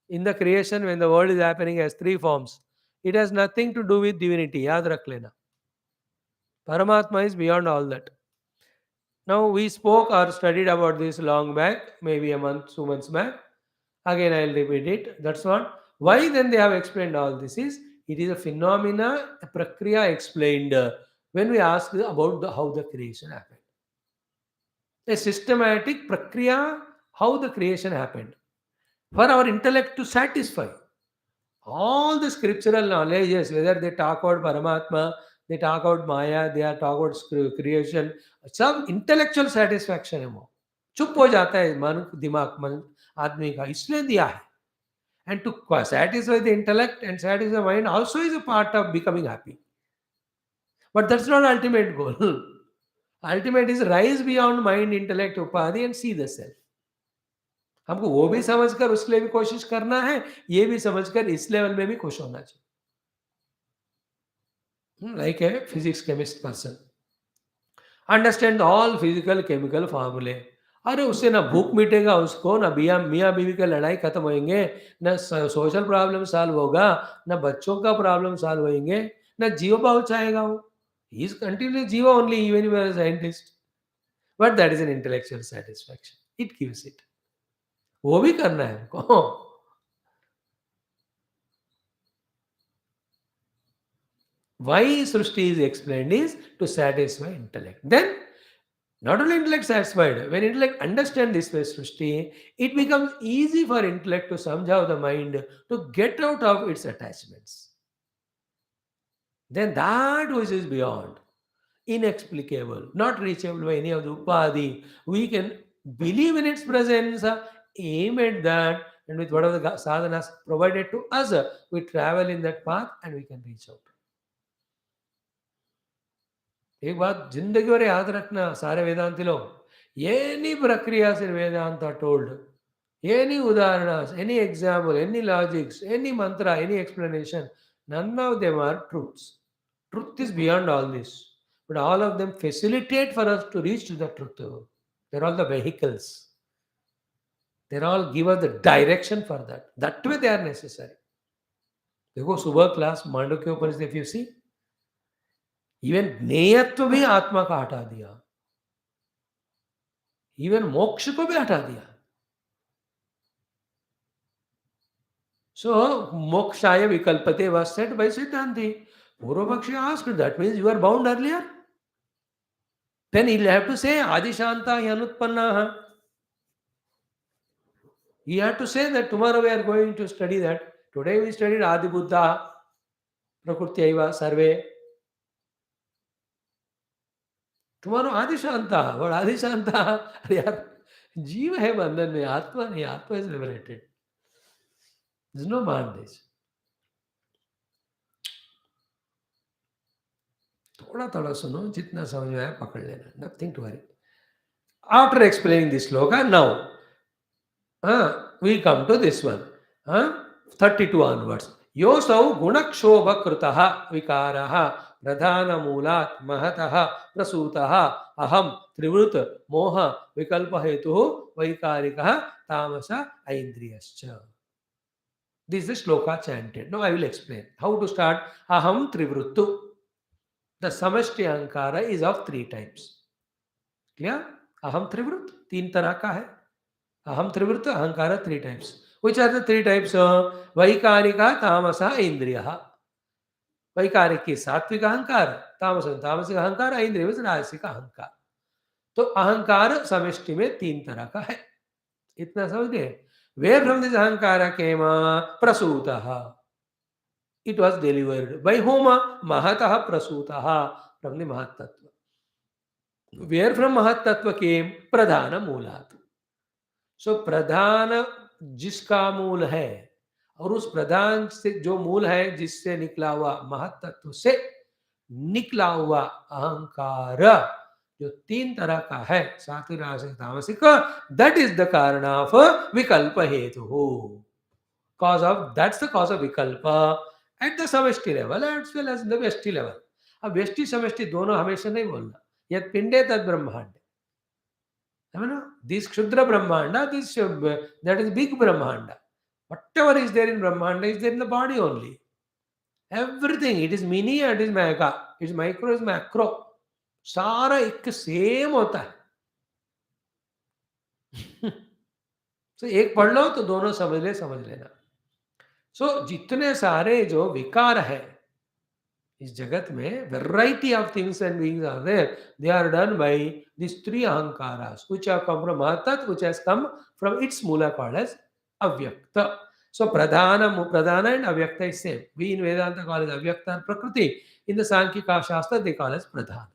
in the creation when the world is happening as three forms, it has nothing to do with divinity. Yaad rakh lena. Paramatma is beyond all that. Now we spoke or studied about this long back, maybe a month, 2 months back. Again, I'll repeat it. That's what. Why then they have explained all this is, it is a phenomena, a prakriya explained when we ask about how the creation happened. A systematic prakriya, how the creation happened. For our intellect to satisfy. All the scriptural knowledges, whether they talk about Paramatma, they talk about Maya, they are talk about creation, some intellectual satisfaction है वो. चुप हो जाता है मन दिमाग मन आदमी का, इसलिए दिया है. And to satisfy the intellect and satisfy the mind also is a part of becoming happy. But that's not ultimate goal. Ultimate is rise beyond mind, intellect, upadhi and see the self. हमको वो भी समझकर उस लिए भी कोशिश करना है, ये भी समझकर इस लेवल में भी खुश होना चाहिए. Like a physics chemist person. Understand all physical chemical formulae. अरे उससे ना भूख मिटेगा उसको, ना मियाँ बीवी का लड़ाई खत्म होंगे, ना सोशल प्रॉब्लम सॉल्व होगा, ना बच्चों का प्रॉब्लम सॉल्व होंगे, ना जीव भाव चाहेगा वो. He is continually जीवा only even if you are a scientist. But that is an intellectual satisfaction. It gives it. वो भी करना है हमको. Why Srishti is explained is to satisfy intellect. Then, not only intellect satisfied, when intellect understands this way Srishti, it becomes easy for intellect to samjhav the mind to get out of its attachments. Then that which is beyond, inexplicable, not reachable by any of the upadhi, we can believe in its presence, aim at that, and with whatever the sadhanas provided to us, we travel in that path and we can reach out. एक बात जिंदगी भर याद रखना सारे वेदांति लोग, any प्रक्रिया से वेदांत टोल्ड, एनी उदाहरण, any example, any logics, any mantra, any explanation, none of them are truths. Truth is beyond all this, but all of them facilitate for us to reach to the truth. They're all the vehicles. They're all give us the direction for that. That way they are necessary. देखो सुबह class Mandav के ऊपर if you see, even ज्ञेयत्व भी आत्मा का हटा दिया, even मोक्ष को भी हटा दिया. So मोक्षाय विकल्पते was said by Siddhanti. Purvapakshi asked, that means you are bound earlier. Then he'll have to say Adishanta Yanutpannaha. He had to say that tomorrow we are going to study that. Today we studied Adi Buddha, Prakrutyaiva, Sarve. Tomorrow Adishanta. What Adishanta? Jeeva hai bandhan mein, Atma nahi, Atma is liberated. There's no bondage. थोड़ा थोड़ा सुनो, जितना समझ में आया पकड़ लेना, nothing to worry. After explaining this sloka, now we come to this one, 32 onwards. Yosau gunakshobha krutaha vikaraha pradhana moolat mahataha prasutaha aham trivruta moha vikalpa hetuhu vaikarikaha tamasa aindriyascha. This is the sloka chanted. Now I will explain how to start. Aham trivrutu. The samashti ahankara is of 3 types. Clear? Aham trivrut, 3 तरह का है. Aham trivrut, ahankara 3 types. Which are the 3 types? Vaikarika, tamasa, indriya. Vaikarika is sattvic ahankar, tamasa, tamasic ahankar, indriya is rajasic ahankar. तो अहंकार समष्टि में 3 तरह का है. इतना समझ गए? Where from this ahankara came? Prasutaha. It was delivered by whom? Mahataha prasutaha, from the Mahatattva. Where from Mahat Tattva came? Pradhana Moolat. सो प्रधान जिसका मूल है और उस प्रधान से जो मूल है जिससे निकला हुआ महत्त्व से निकला हुआ अहंकार जो तीन तरह का है सात्विक राजसिक तामसिक दैट इज द कारण ऑफ विकल्प हेतु cause of that's the cause of vikalpa at the samashti level as well as the व्यष्टि level. अब व्यष्टि समष्टि दोनों हमेशा नहीं बोलना यद पिंडे तद ब्रह्मांड this Kshudra Brahmanda, this that is big Brahmanda. Whatever is there in Brahmanda is there in the body only. Everything, it is mini and it is mega. It is micro, it is macro. सारा एक same होता है. So एक पढ़ लो तो दोनों समझ लेना. So जितने सारे जो विकार है इस जगत में variety of things and beings are there. They are done by these three ahankaras, which have come from Mahatat, which has come from its mula called as Avyakta. So Pradhana and Avyakta is same. We in Vedanta call it Avyakta and Prakriti. In the Sankhika Shastra, they call it Pradhana.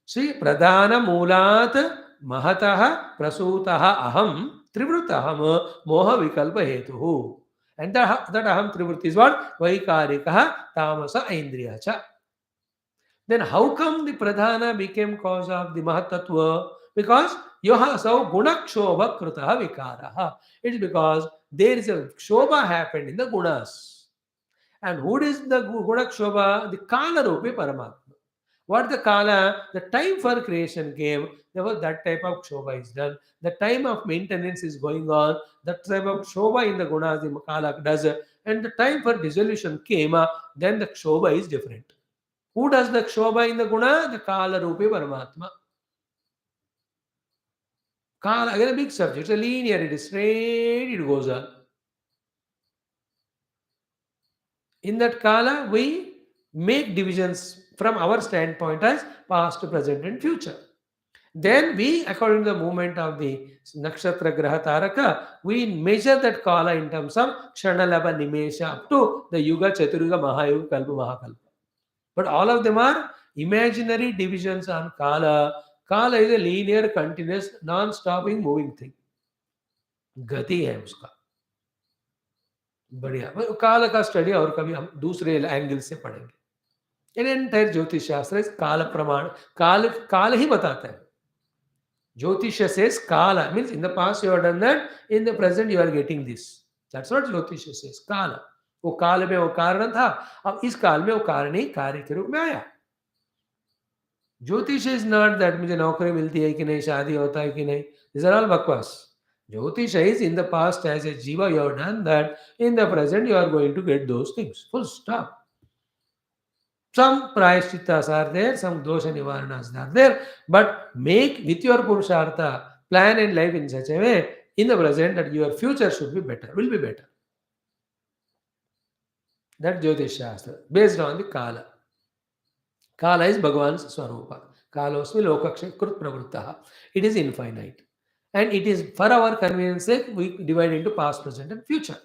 See, Pradhana Mulat Mahataha Prasutaha Aham Trivritaham Moha Vikalpa Hetuhu. And that aham trivritti is what? Vaikarikaha tamasa indriya cha. Then how come the pradhana became cause of the mahatattva? Because yoha sau gunakshobha krutaha vikaraha. It is because there is a shobha happened in the gunas. And who is the gunakshobha? The kala rupi paramatma. What the kala? The time for creation came. Therefore, that type of shobha is done. The time of maintenance is going on. That type of shobha in the gunas, the kala does. And the time for dissolution came, then the shobha is different. Who does the shobha in the guna? The kala rupi paramatma. Kala, again a big subject. It's a linear, it is straight, it goes on. In that kala, we make divisions from our standpoint as past, present, and future. Then we, according to the movement of the nakshatra graha taraka, we measure that kala in terms of kshanalabha nimesha up to the yuga, chaturyuga, mahayuga, kalpa, mahakalpa. But all of them are imaginary divisions on kala. Kala is a linear, continuous, non-stopping, moving thing. गति है उसका बढ़िया काल का study और कभी हम दूसरे एंगल से पढ़ेंगे इन एंटायर ज्योतिष शास्त्र काल प्रमाण काल काल ही बताता है ज्योतिष says kala means in the past you have done that in the present you are getting this that's what ज्योतिष says काल वो काल में वो कारण था अब इस काल में वो कारण ही कार्य के रूप में आया ज्योतिष इज नॉट दैट मुझे नौकरी मिलती है कि नहीं शादी होता है कि नहीं दिस आर ऑल बकवास jyotish is in the past as a jiva you have done that in the present you are going to get those things full stop some prayashchittas are there some dosha nivaranas are there but make with your purushartha plan and life in such a way in the present that your future should be better will be better that jyotish shastra based on the kala. Kala is Bhagavan's Swarupa. Kalosmi lokaksha krut pravrittaha. It is infinite. And it is for our convenience sake, we divide into past, present, and future.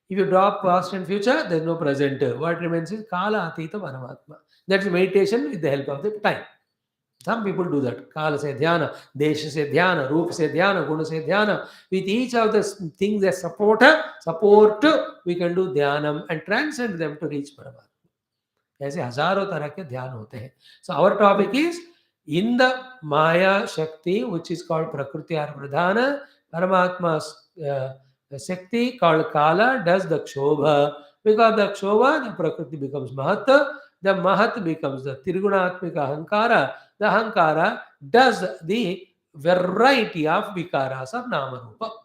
If you drop past and future, there is no present. What remains is Kala Atita Paramatma. That is meditation with the help of the time. Some people do that. Kala se dhyana, desha se dhyana, roop se dhyana, guna se dhyana. With each of the things that support, we can do dhyanam and transcend them to reach Paramatma. ऐसे हजारों तरह के ध्यान होते हैं so our topic is in the maya shakti which is called प्रकृति और प्रधान परमात्मा shakti called kala does the kshobha because the kshobha the prakriti becomes mahat the mahat becomes the trigunatmik ahankara does the variety of vikaras of nama rupa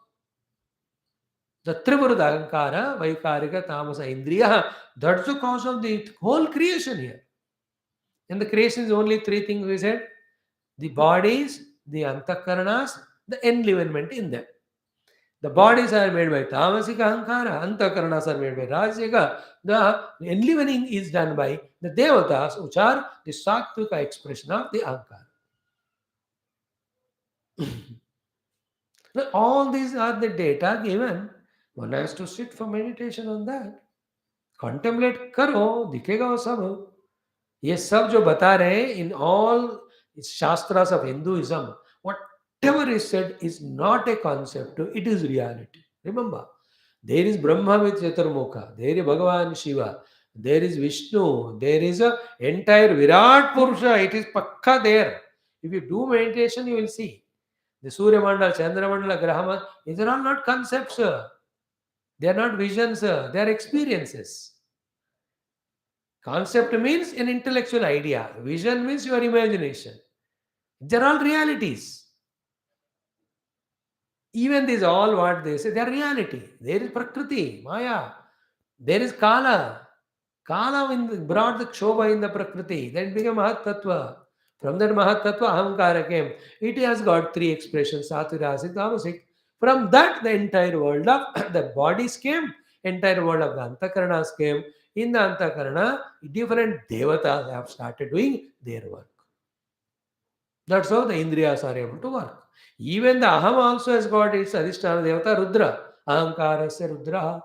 the Trivruda Ahankara, Vaikarika, Tamasa, Indriya, that's the cause of the whole creation here. And the creation is only three things we said. The bodies, the antakaranas, the enlivenment in them. The bodies are made by Tamasika Ahankara, antakaranas are made by Rajasika. The enlivening is done by the Devatas, which are the Sattvika expression of the Ahankara. Now, all these are the data given. One has to sit for meditation on that. Contemplate करो दिखेगा वो सब ये सब जो बता रहे हैं in all It's Shastras of Hinduism. Whatever is said is not a concept, it is reality. Remember, there is Brahma with Chaturmukha, there is Bhagavan Shiva, there is Vishnu, there is a entire Virat Purusha, it is pakka there. If you do meditation, you will see. The Surya Mandala, Chandra Mandala, Graha, these are all not concepts. They are not visions, they are experiences. Concept means an intellectual idea. Vision means your imagination. They're all realities. Even these all what they say, they are reality. There is Prakriti, Maya. There is Kala. Kala brought the Kshoba in the Prakriti. Then it became Mahat Tattva. From that Mahat Tattva, Ahamkara came. It has got three expressions, Satvik, Tamasic. From that, the entire world of the bodies came, entire world of the Antakaranas came. In the Antakarana, different devatas have started doing their work. That's how the Indriyas are able to work. Even the Aham also has got its Adhisthana Devata Rudra. Ahamkarasya Rudra.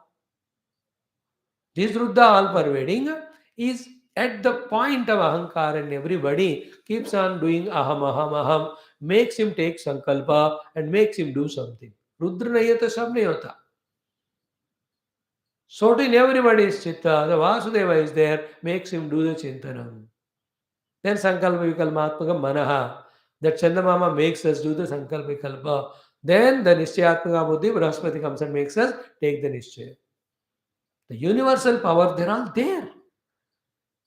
This Rudra all pervading is at the point of Ahankara, and everybody keeps on doing Aham, Aham, Aham, makes him take Sankalpa and makes him do something. Rudra nahi hai to sab nahi hota. So in everybody's chitta, the Vasudeva is there, makes him do the Chintanam. Then Sankalpa Vikalmatmaka Manaha. That Chandamama makes us do the Sankalpa Vikalpa. Then the Nishchayatmaka Buddhi, Brahaspati comes and makes us take the Nishchaya. The universal power, they're all there.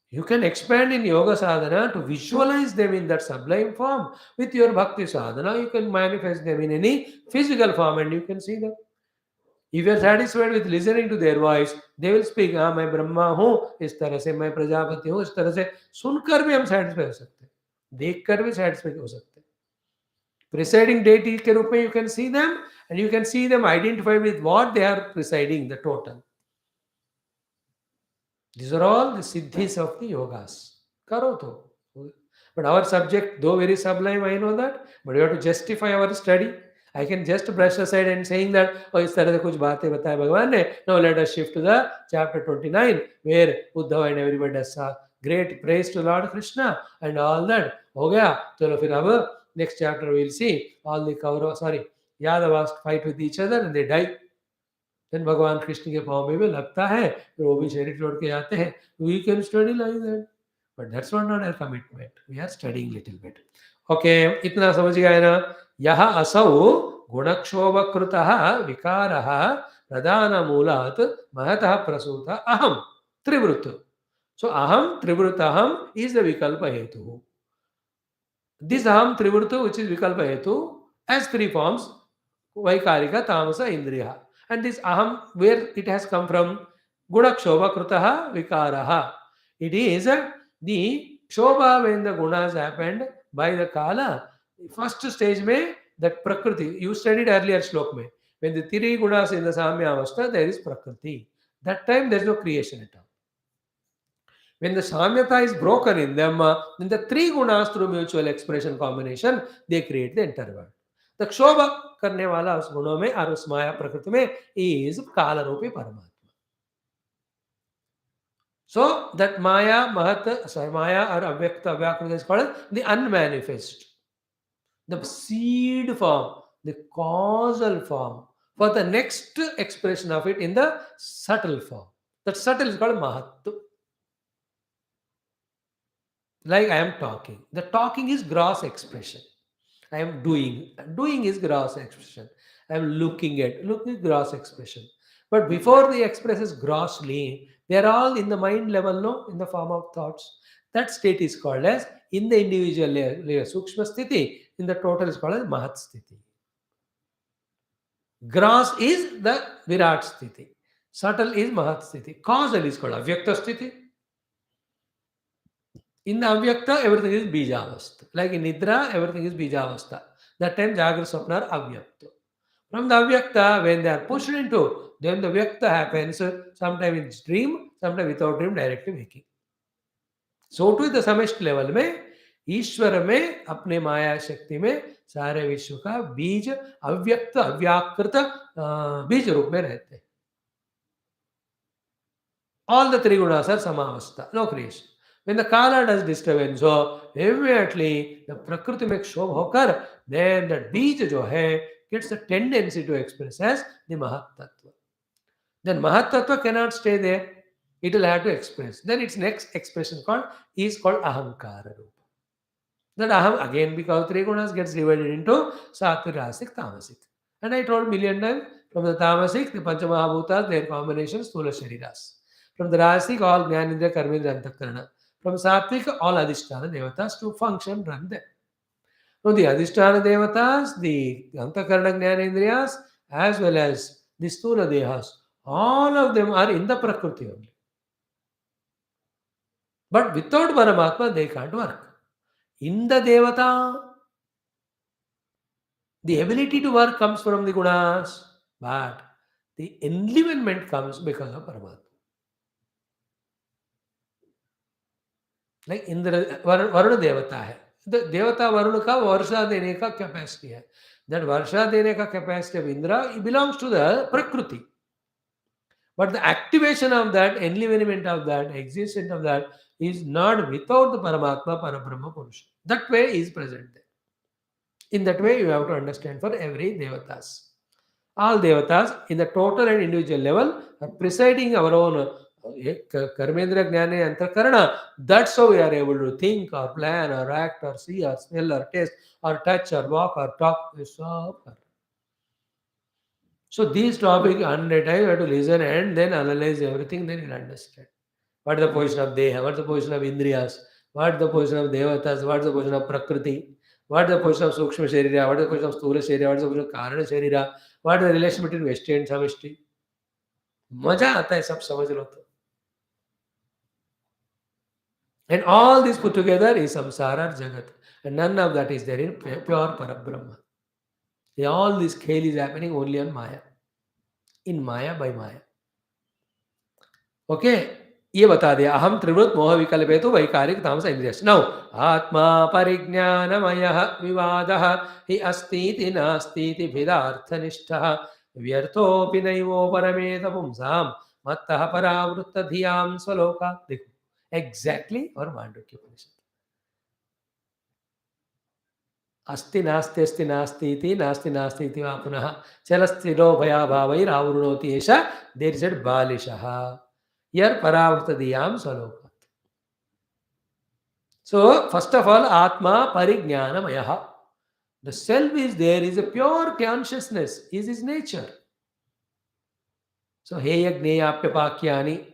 You can expand in yoga sadhana to visualize them in that sublime form. With your bhakti sadhana, you can manifest them in any physical form and you can see them. If you are satisfied with listening to their voice, they will speak, हाँ मैं ब्रह्मा हूँ इस तरह से, मैं प्रजापति हूँ इस तरह से. सुनकर भी हम satisfy हो सकते हैं, देखकर भी satisfy हो सकते हैं. Presiding deity के रूप में you can see them and you can see them identified with what they are presiding, the total. These are all the siddhis of the yogas. Karo to. But our subject, though very sublime, I know that, but we have to justify our study. I can just brush aside and saying that, oh, इस तरह से कुछ बातें बताए भगवान ने. Now let us shift to the chapter 29, where Uddhava and everybody does great praise to Lord Krishna and all that. हो गया. चलो फिर अब next chapter we will see all the Yadavas fight with each other and they die. Then भगवान कृष्ण के पाँव में भी लगता है, फिर वो भी शरीर छोड़ के जाते हैं. We can study like that, but that's not our commitment. We are studying little bit. Okay, इतना समझ गए ना. यह असौ गुणक्षोभकृतः विकारः प्रधानमूलात् महतः प्रसूत अहम त्रिवृत्. So aham trivritaham is the vikalpa hetu. This aham trivritu, which is vikalpa hetu, has three forms: vaikarika, tamasa, indriya. And this aham, where it has come from? Gunakshoba krutaha vikaraha. It is the shobha when the gunas happened by the kala. First stage mein that prakriti. You studied earlier slok mein. When the three gunas in the samya avastha, there is prakriti. That time there is no creation at all. When the samyata is broken in them, then the three gunas through mutual expression combination, they create the entire world. The kshobha करने वाला उस गुणों में और उस माया प्रकृति में is काल रूपी परमात्मा. So that Maya or Avyakta Avyakrita is called the unmanifest, the seed form, the causal form for the next expression of it in the subtle form. That subtle is called Mahattu. Like I am talking. The talking is gross expression. I am doing. Doing is gross expression. I am looking at. Looking is gross expression. But before the express is grossly, they are all in the mind level, no? In the form of thoughts. That state is called as, in the individual layer Sukshma Sthiti, in the total is called as Mahat Sthiti. Gross is the Virat Sthiti. Subtle is Mahat Sthiti. Causal is called Avyakta Sthiti. In the Avyakta, everything is Bijavastha. Like in Nidra, everything is Bijavastha. That time Jagra Swapna are Avyakta. From the Avyakta, when they are pushed into, then the Vyakta happens, sometimes it's dream, sometimes without dream, directly waking. So to the समष्टि level में, ईश्वर में अपने माया शक्ति में सारे विश्व का बीज अव्यक्त अव्याकृत बीज रूप में रहते हैं. All the three gunas are samavastha, no creation. When the Kala does disturbance, so immediately the Prakriti makes Shobha occur, then that Bija jo hai gets a tendency to express as the Mahat Tattva. Then Mahat Tattva cannot stay there. It will have to express. Then its next expression is called Ahankara Rupa. That Aham again, because three gunas gets divided into Sattvic, Rasic, Tamasic. And I told million times, from the Tamasic, the Panchamahabhutas, their combinations, Stula Shariras. From the Rasic, all Jnanindra, Karmendra, Antakarana. From Sattvic, all Adhisthana Devatas to function, run them. From the Adhisthana Devatas, the Antakarana Jnanendriyas, as well as the Stula Dehas, all of them are in the Prakriti only. But without Paramatma, they can't work. In the Devata, the ability to work comes from the Gunas, but the enlivenment comes because of Paramatma. Like Indra, Varuna Devata hai. The Devata Varuna ka Varsha dene ka capacity hai. That Varsha dene ka capacity of Indra, it belongs to the Prakriti. But the activation of that, enlivenment of that, existence of that is not without the Paramatma, Parabrahma Purusha. That way is present there. In that way, you have to understand for every Devatas. All Devatas in the total and individual level are presiding our own Karmendra Jnana Antakarana. That's how we are able to think or plan or act or see or smell or taste or touch or walk or talk. So these topics 100 times you have to listen and then analyze everything, then you'll understand. What is the position of Deha? What is the position of Indriyas? What is the position of Devatas? What is the position of Prakriti? What is the position of Sukshma Sharira? What is the position of Sthula Sharira? What is the position of Karana Sharira? What is the relation between Veshti and Samishti? मजा आता है सब समझ लो तो. And all this put together is samsara jagat, and none of that is there in pure Parabrahma. All this khel is happening only on Maya, in Maya by Maya. Okay, ये बता दिया. अहम त्रिवृत मोह विकल्प हेतु वैकारिक तामस इंद्रियस्. नौ आत्मा परिज्ञानमयः विवादः हि अस्तीति नास्तीति भेदार्थनिष्ठः व्यर्थोऽपि नैवो परमेत पुंसां मत्तः परावृत्त धियां स्वलोका. देखो एग्जैक्टली और मांडुक्य उपनिषद. अस्ति नास्ति अस्ति नास्ति इति नास्ति नास्ति इति वा पुनः चलस्थिरो भयाभावैरावृणोति एष देयर इज एट बालिशः यर परावृत्त धियां स्वलोका. So first of all, Atma Parijnanamaya. The self is there, is a pure consciousness, is his nature. So Heya Gneyapya Pakyani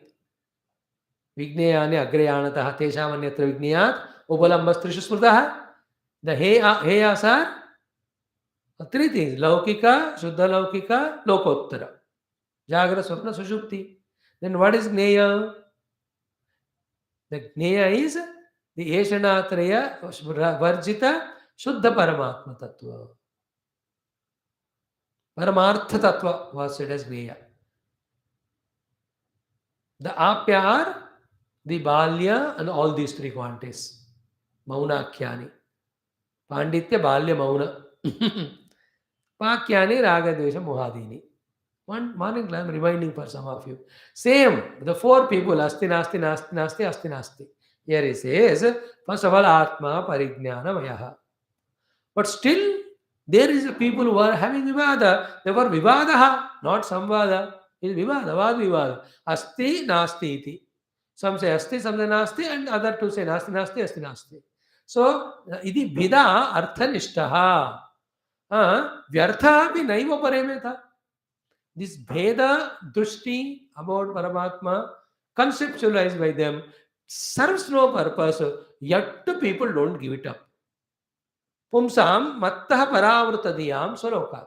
Vigneyani Agreyanatah Teshamanyatra Vigneyat Upalambastrishu Smrtaha. The Heyas are three things: Laukika, Shuddha Laukika, Lokottara. Jagra, Swapna, Sushupti. Then what is Gneya? The Gneya is the Eshanatraya Varjita Shuddha Paramatma Tattva. Paramartha Tattva was said as Gneya. The Apya are the Balya and all these three quantities. Maunakhyani. Panditya Balya Mauna. Pakyani Raga Dvesha Mohadini. One morning I am reminding for some of you. Same, the four people, Asti Nasti Nasti Nasti Asti Nasti. Here he says, first of all, Atma Parijnana Mayaha. But still, there is a people who are having Vivada. They were Vivadaha, not Samvada. It is Vivada, Vad Vivada. Asti Nasti iti. Some say Asti, some say Nasti, and other two say Nasti Nasti, Asti Nasti. So, idi Vida Arthanishtaha. Vyartha api naiva paremeta. This Bheda Drushti about Paramatma, conceptualized by them, serves no purpose, yet the people don't give it up. Pumsam mattah paravruttadiyam swalokat.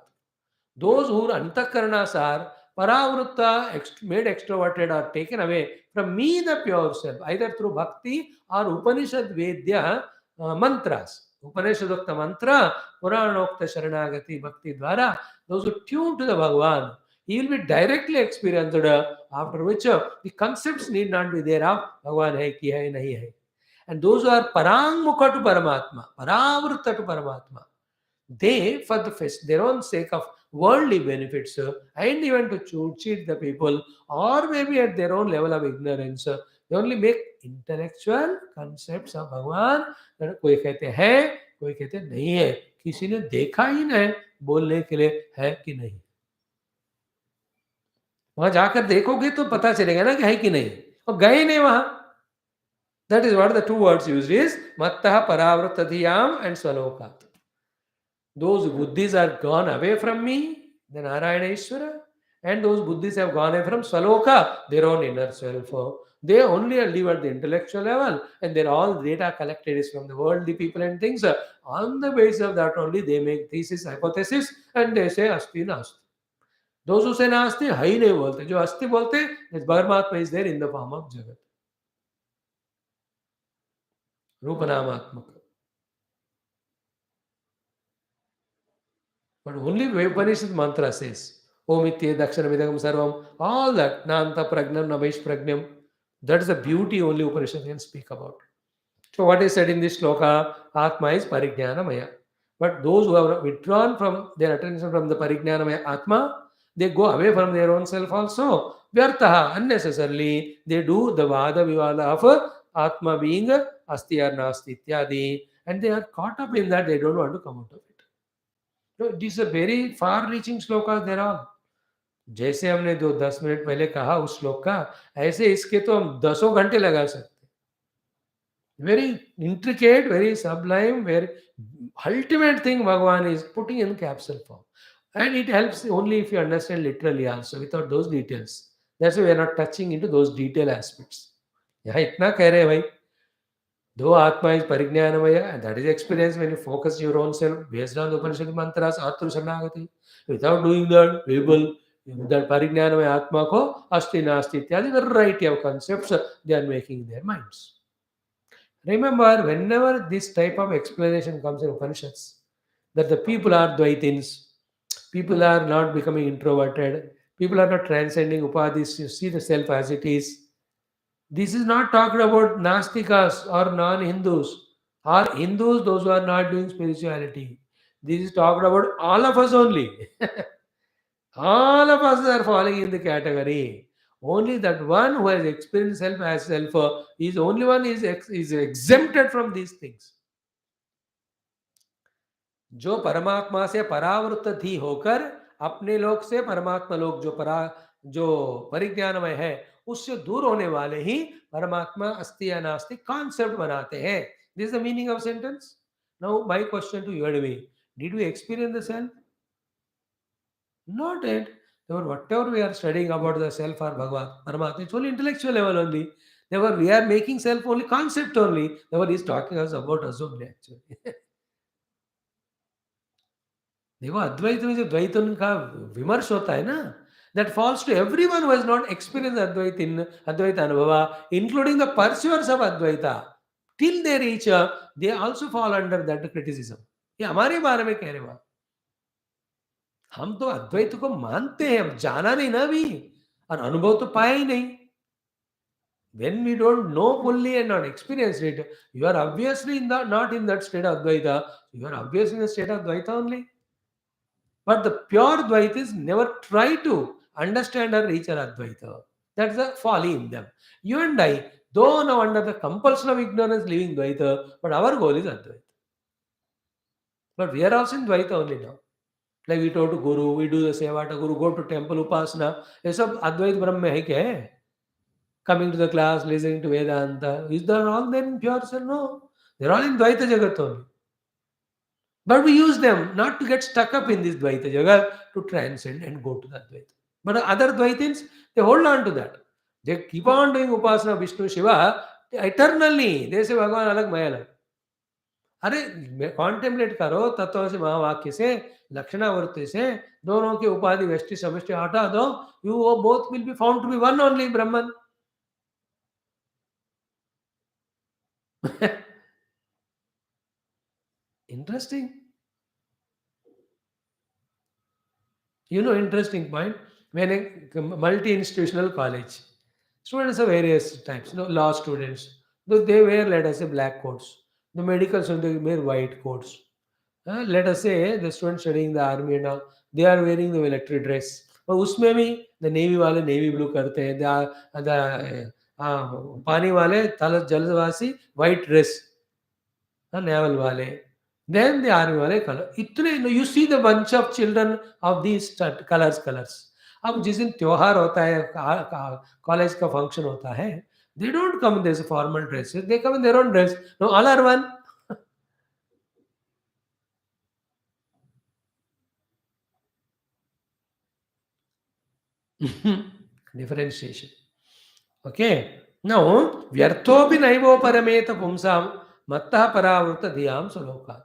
Those who are antakaranas are paravruta, made extroverted or taken away from me, the pure self, either through bhakti or Upanishad Vedya mantras. Upanishadokta mantra, Puranokta Sharanagati Bhakti Dwara, those who tune to the Bhagavan, he will be directly experienced, after which the concepts need not be there of Bhagavan hai ki hai nahi hai. And those who are parangmukha to Paramatma, paravruta to Paramatma, they, for their own sake of worldly benefits and even to cheat the people, or maybe at their own level of ignorance, They only make intellectual concepts of Bhagwan. कोई कहते हैं, कोई कहते नहीं है, किसी ने देखा ही नहीं, बोलने के लिए है कि नहीं. वहां जाकर देखोगे तो पता चलेगा ना कि है कि नहीं, और गए ही नहीं वहां. That is what the two words used is mattah paravratadhiyam and swalokat. Those buddhis are gone away from me, the Narayana Ishvara, and those buddhis have gone away from swaloka, their own inner self. They only live at the intellectual level, and their all data collected is from the worldly people and things. On the basis of that only they make thesis, hypothesis, and they say asti nasti. Those who say nasti, hai nahi bolte. Jo asti bolte, this Paramatma is there in the form of Jagat. Rupanamatmaka. But only Upanishad mantra says, Om Itye Dakshanamidagam Sarvam, all that, Nanta Pragnam, Navaish Pragnam, that is the beauty only Upanishad can speak about. So what is said in this sloka, Atma is Parijnanamaya. But those who have withdrawn from their attention from the Parijnanamaya Atma, they go away from their own self also. Vyartaha, unnecessarily, they do the Vada Vivada of Atma being Asti or Nasti Ityadi, and they are caught up in that, they don't want to come out of it. तो this a very far reaching श्लोकास there all. जैसे हमने जो 10 minute पहले कहा उस श्लोक का, ऐसे इसके तो हम दसों घंटे लगा सकते. Very intricate, very sublime, very ultimate thing Bhagavan is putting in capsule form, and it helps only if you understand literally also, without those details. That's why we are not touching into those detail aspects. यहाँ इतना कह रहे हैं भाई, though Atma is Parijnanamaya, and that is experience when you focus your own self based on the Upanishad mantras, Atru Shanagati. Without doing that, people, that Parijnanamaya Atma ko, Asti Nasti, Ityadi, variety of concepts they are making in their minds. Remember, whenever this type of explanation comes in Upanishads, that the people are Dvaitins, people are not becoming introverted, people are not transcending Upadhis, you see the self as it is. This is not talking about Nastikas or non-Hindus or Hindus, those who are not doing spirituality. This is talking about all of us only. All of us are falling in the category. Only that one who has experienced self as self is only one is exempted from these things. जो परमात्मा से परावृत्त थी होकर अपने लोक से परमात्मा लोक जो परिज्ञानमय है उससे दूर होने वाले ही परमात्मा अस्ति या नास्ति कॉन्सेप्ट बनाते हैं. This is the meaning of sentence. Now my question to you and me, did we experience the self? Not yet. Therefore, whatever we are studying about the self or Bhagavan, Paramatma, it's only intellectual level only. Therefore, we are making self only concept only. Therefore, he is talking us about us only actually. देखो अद्वैत में जो द्वैतन का विमर्श होता है ना, that falls to everyone who has not experienced Advaita in Advaita Anubhava, including the pursuers of Advaita. Till they reach, they also fall under that criticism. ये हमारे बारे में कह रहे हो. हम तो अद्वैत को मानते हैं, अब जाना नहीं ना अभी, और अनुभव तो पाया ही नहीं. When we don't know fully and not experienced it, you are obviously not in that state of Advaita. You are obviously in the state of Dvaita only. But the pure Dvaitis never try to understand or reach an Advaita. That's the folly in them. You and I, though now under the compulsion of ignorance living Dvaita, but our goal is Advaita. But we are also in Dvaita only now. Like we told to Guru, we do the seva to Guru, go to temple, upasana. ये सब अद्वैत ब्रह्म में है क्या है? Coming to the class, listening to Vedanta. Is that all then in pure self? No. They're all in Dvaita Jagat only. But we use them not to get stuck up in this Dvaita Jagat, to transcend and go to the Advaita. But other Dvaitins, they hold on to that. They keep on doing Upasana, Vishnu, Shiva, eternally. They say Bhagavan alag, Maya alag. अरे contemplate करो तत्व से महावाक्य से लक्षणावृत्ति से दोनों के उपाधि व्यष्टि समष्टि हटा दो, you both will be found to be one only ब्रह्मन. Interesting. Interesting point. When a multi-institutional college, students of various types, law students, they wear, let us say, black coats. The medical students, they wear white coats. Let us say the students studying the army and all, they are wearing the military dress. और उसमें भी the navy वाले navy blue करते हैं, the हाँ, पानी वाले थल जलवासी व्हाइट ड्रेस, नेवल वाले, देन द आर्मी वाले कलर, इतने you see the bunch of children of these colours. अब जिस दिन त्योहार होता है, कॉलेज का फंक्शन होता है, they don't come in this formal dresses, they come in their own dress, no all are one. Differentiation. Okay. Now, vyarthopi naivo parameta pumsam mattah paravruta dhyam salokat.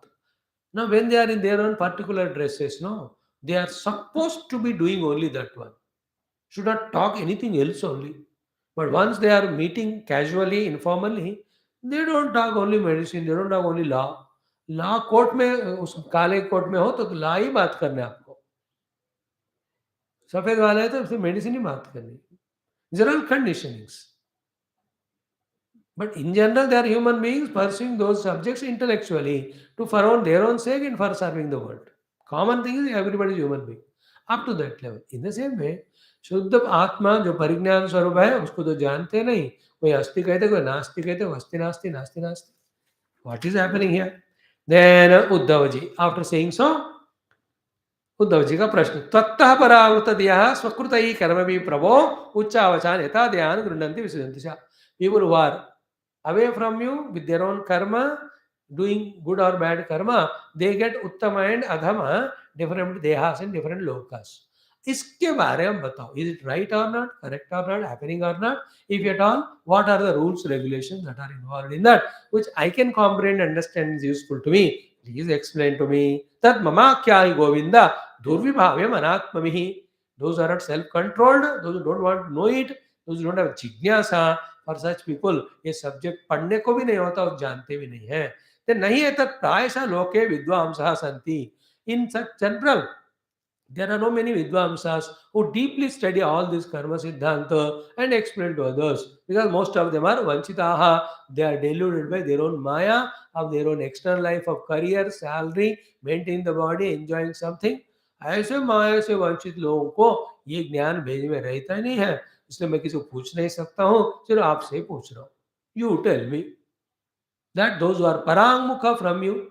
Now, when they are in their own particular dresses, no, they are supposed to be doing only that one. Should not talk anything else only. But once they are meeting casually, informally, they don't talk only medicine, they don't talk only law. Law court में, उस काले court में हो तो law ही बात करना है आपको, सफेद वाला है तो उससे मेडिसिन ही बात करनी, general conditionings. But in general, they are human beings pursuing those subjects intellectually to for own their own sake and for serving the world. Common thing is everybody is human being. Up to that level. In the same way, शुद्ध आत्मा जो परिज्ञान स्वरूप है उसको तो जानते नहीं, कोई अस्ति कहते कोई नास्ति कहते, अस्ति नास्ति नास्ति नास्ति। What is happening here? Then Uddhava ji, after saying so, Uddhav ji का प्रश्न, त्वत्तः परावृत दिया स्वकृत ही कर्म भी प्रभो उच्चावचान यथा ध्यान गृह्णन्ति विसृजन्ति च। People who are away from you with their own karma, doing good or bad karma, they get uttama and adhama, different dehas and different lokas. इसके बारे में बताओ, is it right or not, correct or not, happening or not? If at all, what are the rules, regulations that are involved in that, which I can comprehend, understand, is useful to me. Please explain to me. Tat mama kya govinda durvibhavyam anatmamihi. Those who are not self-controlled, those who don't want to know it, those who don't have jignasa, for such people ये subject पढ़ने को भी नहीं होता और जानते भी नहीं है। तो नहीं है तत् प्रायशः लोके विद्वांसः सन्ति। In such general, there are no many Vidvamsas who deeply study all this Karma Siddhanta and explain to others, because most of them are Vanchitaha. They are deluded by their own Maya of their own external life of career, salary, maintaining the body, enjoying something. ऐसे माया से वंचित लोगों को ये ज्ञान भेज में रहता ही नहीं है, इसलिए मैं किसी को पूछ नहीं सकता हूँ, सिर्फ आपसे पूछ रहा हूँ। You tell me that those who are parangmukha from you,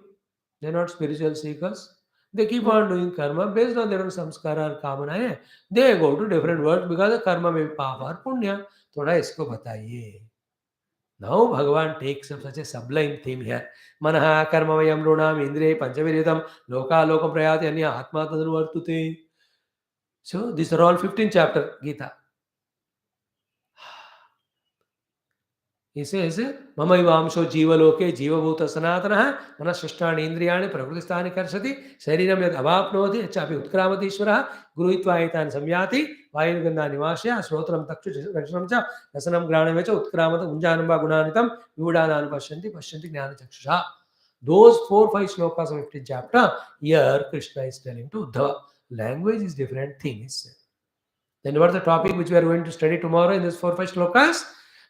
they are not spiritual seekers. They keep on doing karma based on their own samskara और कामनाएं. They go to different worlds because the karma may be पाप और पुण्य. थोड़ा इसको बताइए. Now Bhagavan takes up such a sublime theme here. Manaha karma vayam runam indriye panchaviridam loka lokam prayati anya atma tadruvartute. So these are all 15th chapter Gita. He says, Mamayvamsho Jeevaloke Jeevabhuta Sanatana, Manasashtani Indriyani, Prakristani Karshati, Sariram Yad Avapnoti, Chapi Utkramati Ishvara, Guruitwaitan Samyati, Vayurganda Nivasya, Srotram Takshu Rakshanamcha, Rasanam Granamecha, Utkramata Unjanamba Gunanitam, Yudanan Pashanti, Pashanti Gnana Chaksha. Those 4-5 slokas of 15th chapter, here Krishna is telling to Uddhava. Language is different thing. Then what is the topic which we are going to study tomorrow in this 4-5 slokas?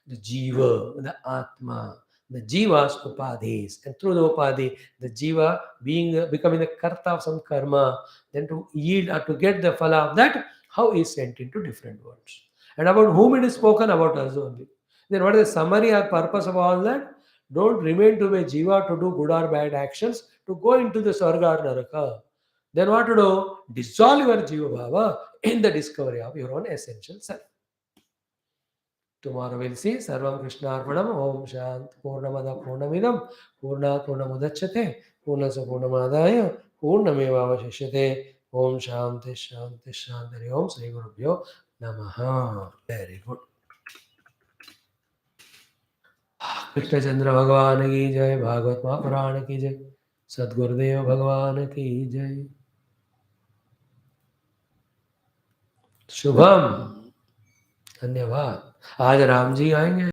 The jiva, the atma, the jiva's upadhis, and through the upadhi, the jiva becoming the karta of some karma, then to yield or to get the phala of that, how he is sent into different worlds. And about whom it is spoken, about us only. Then what is the summary or purpose of all that? Don't remain to be a jiva to do good or bad actions, to go into the sarga or naraka. Then what to do? Dissolve your jiva bhava in the discovery of your own essential self. Tomorrow we'll see Sarvam Krishna Arpanam Om Shant Purnamada Purnamidam Purnat Purnamudachyate Purnasa Purnamadaya Purnameva Avashishyate Om Shanti Shanti Shanti Om Sri Gurubhyo Namaha. Very good. Krishna चंद्र भगवान की जय, भागवत महापुराण की जय, सद्गुरुदेव भगवान की जय. शुभम. धन्यवाद. आज राम जी आएंगे.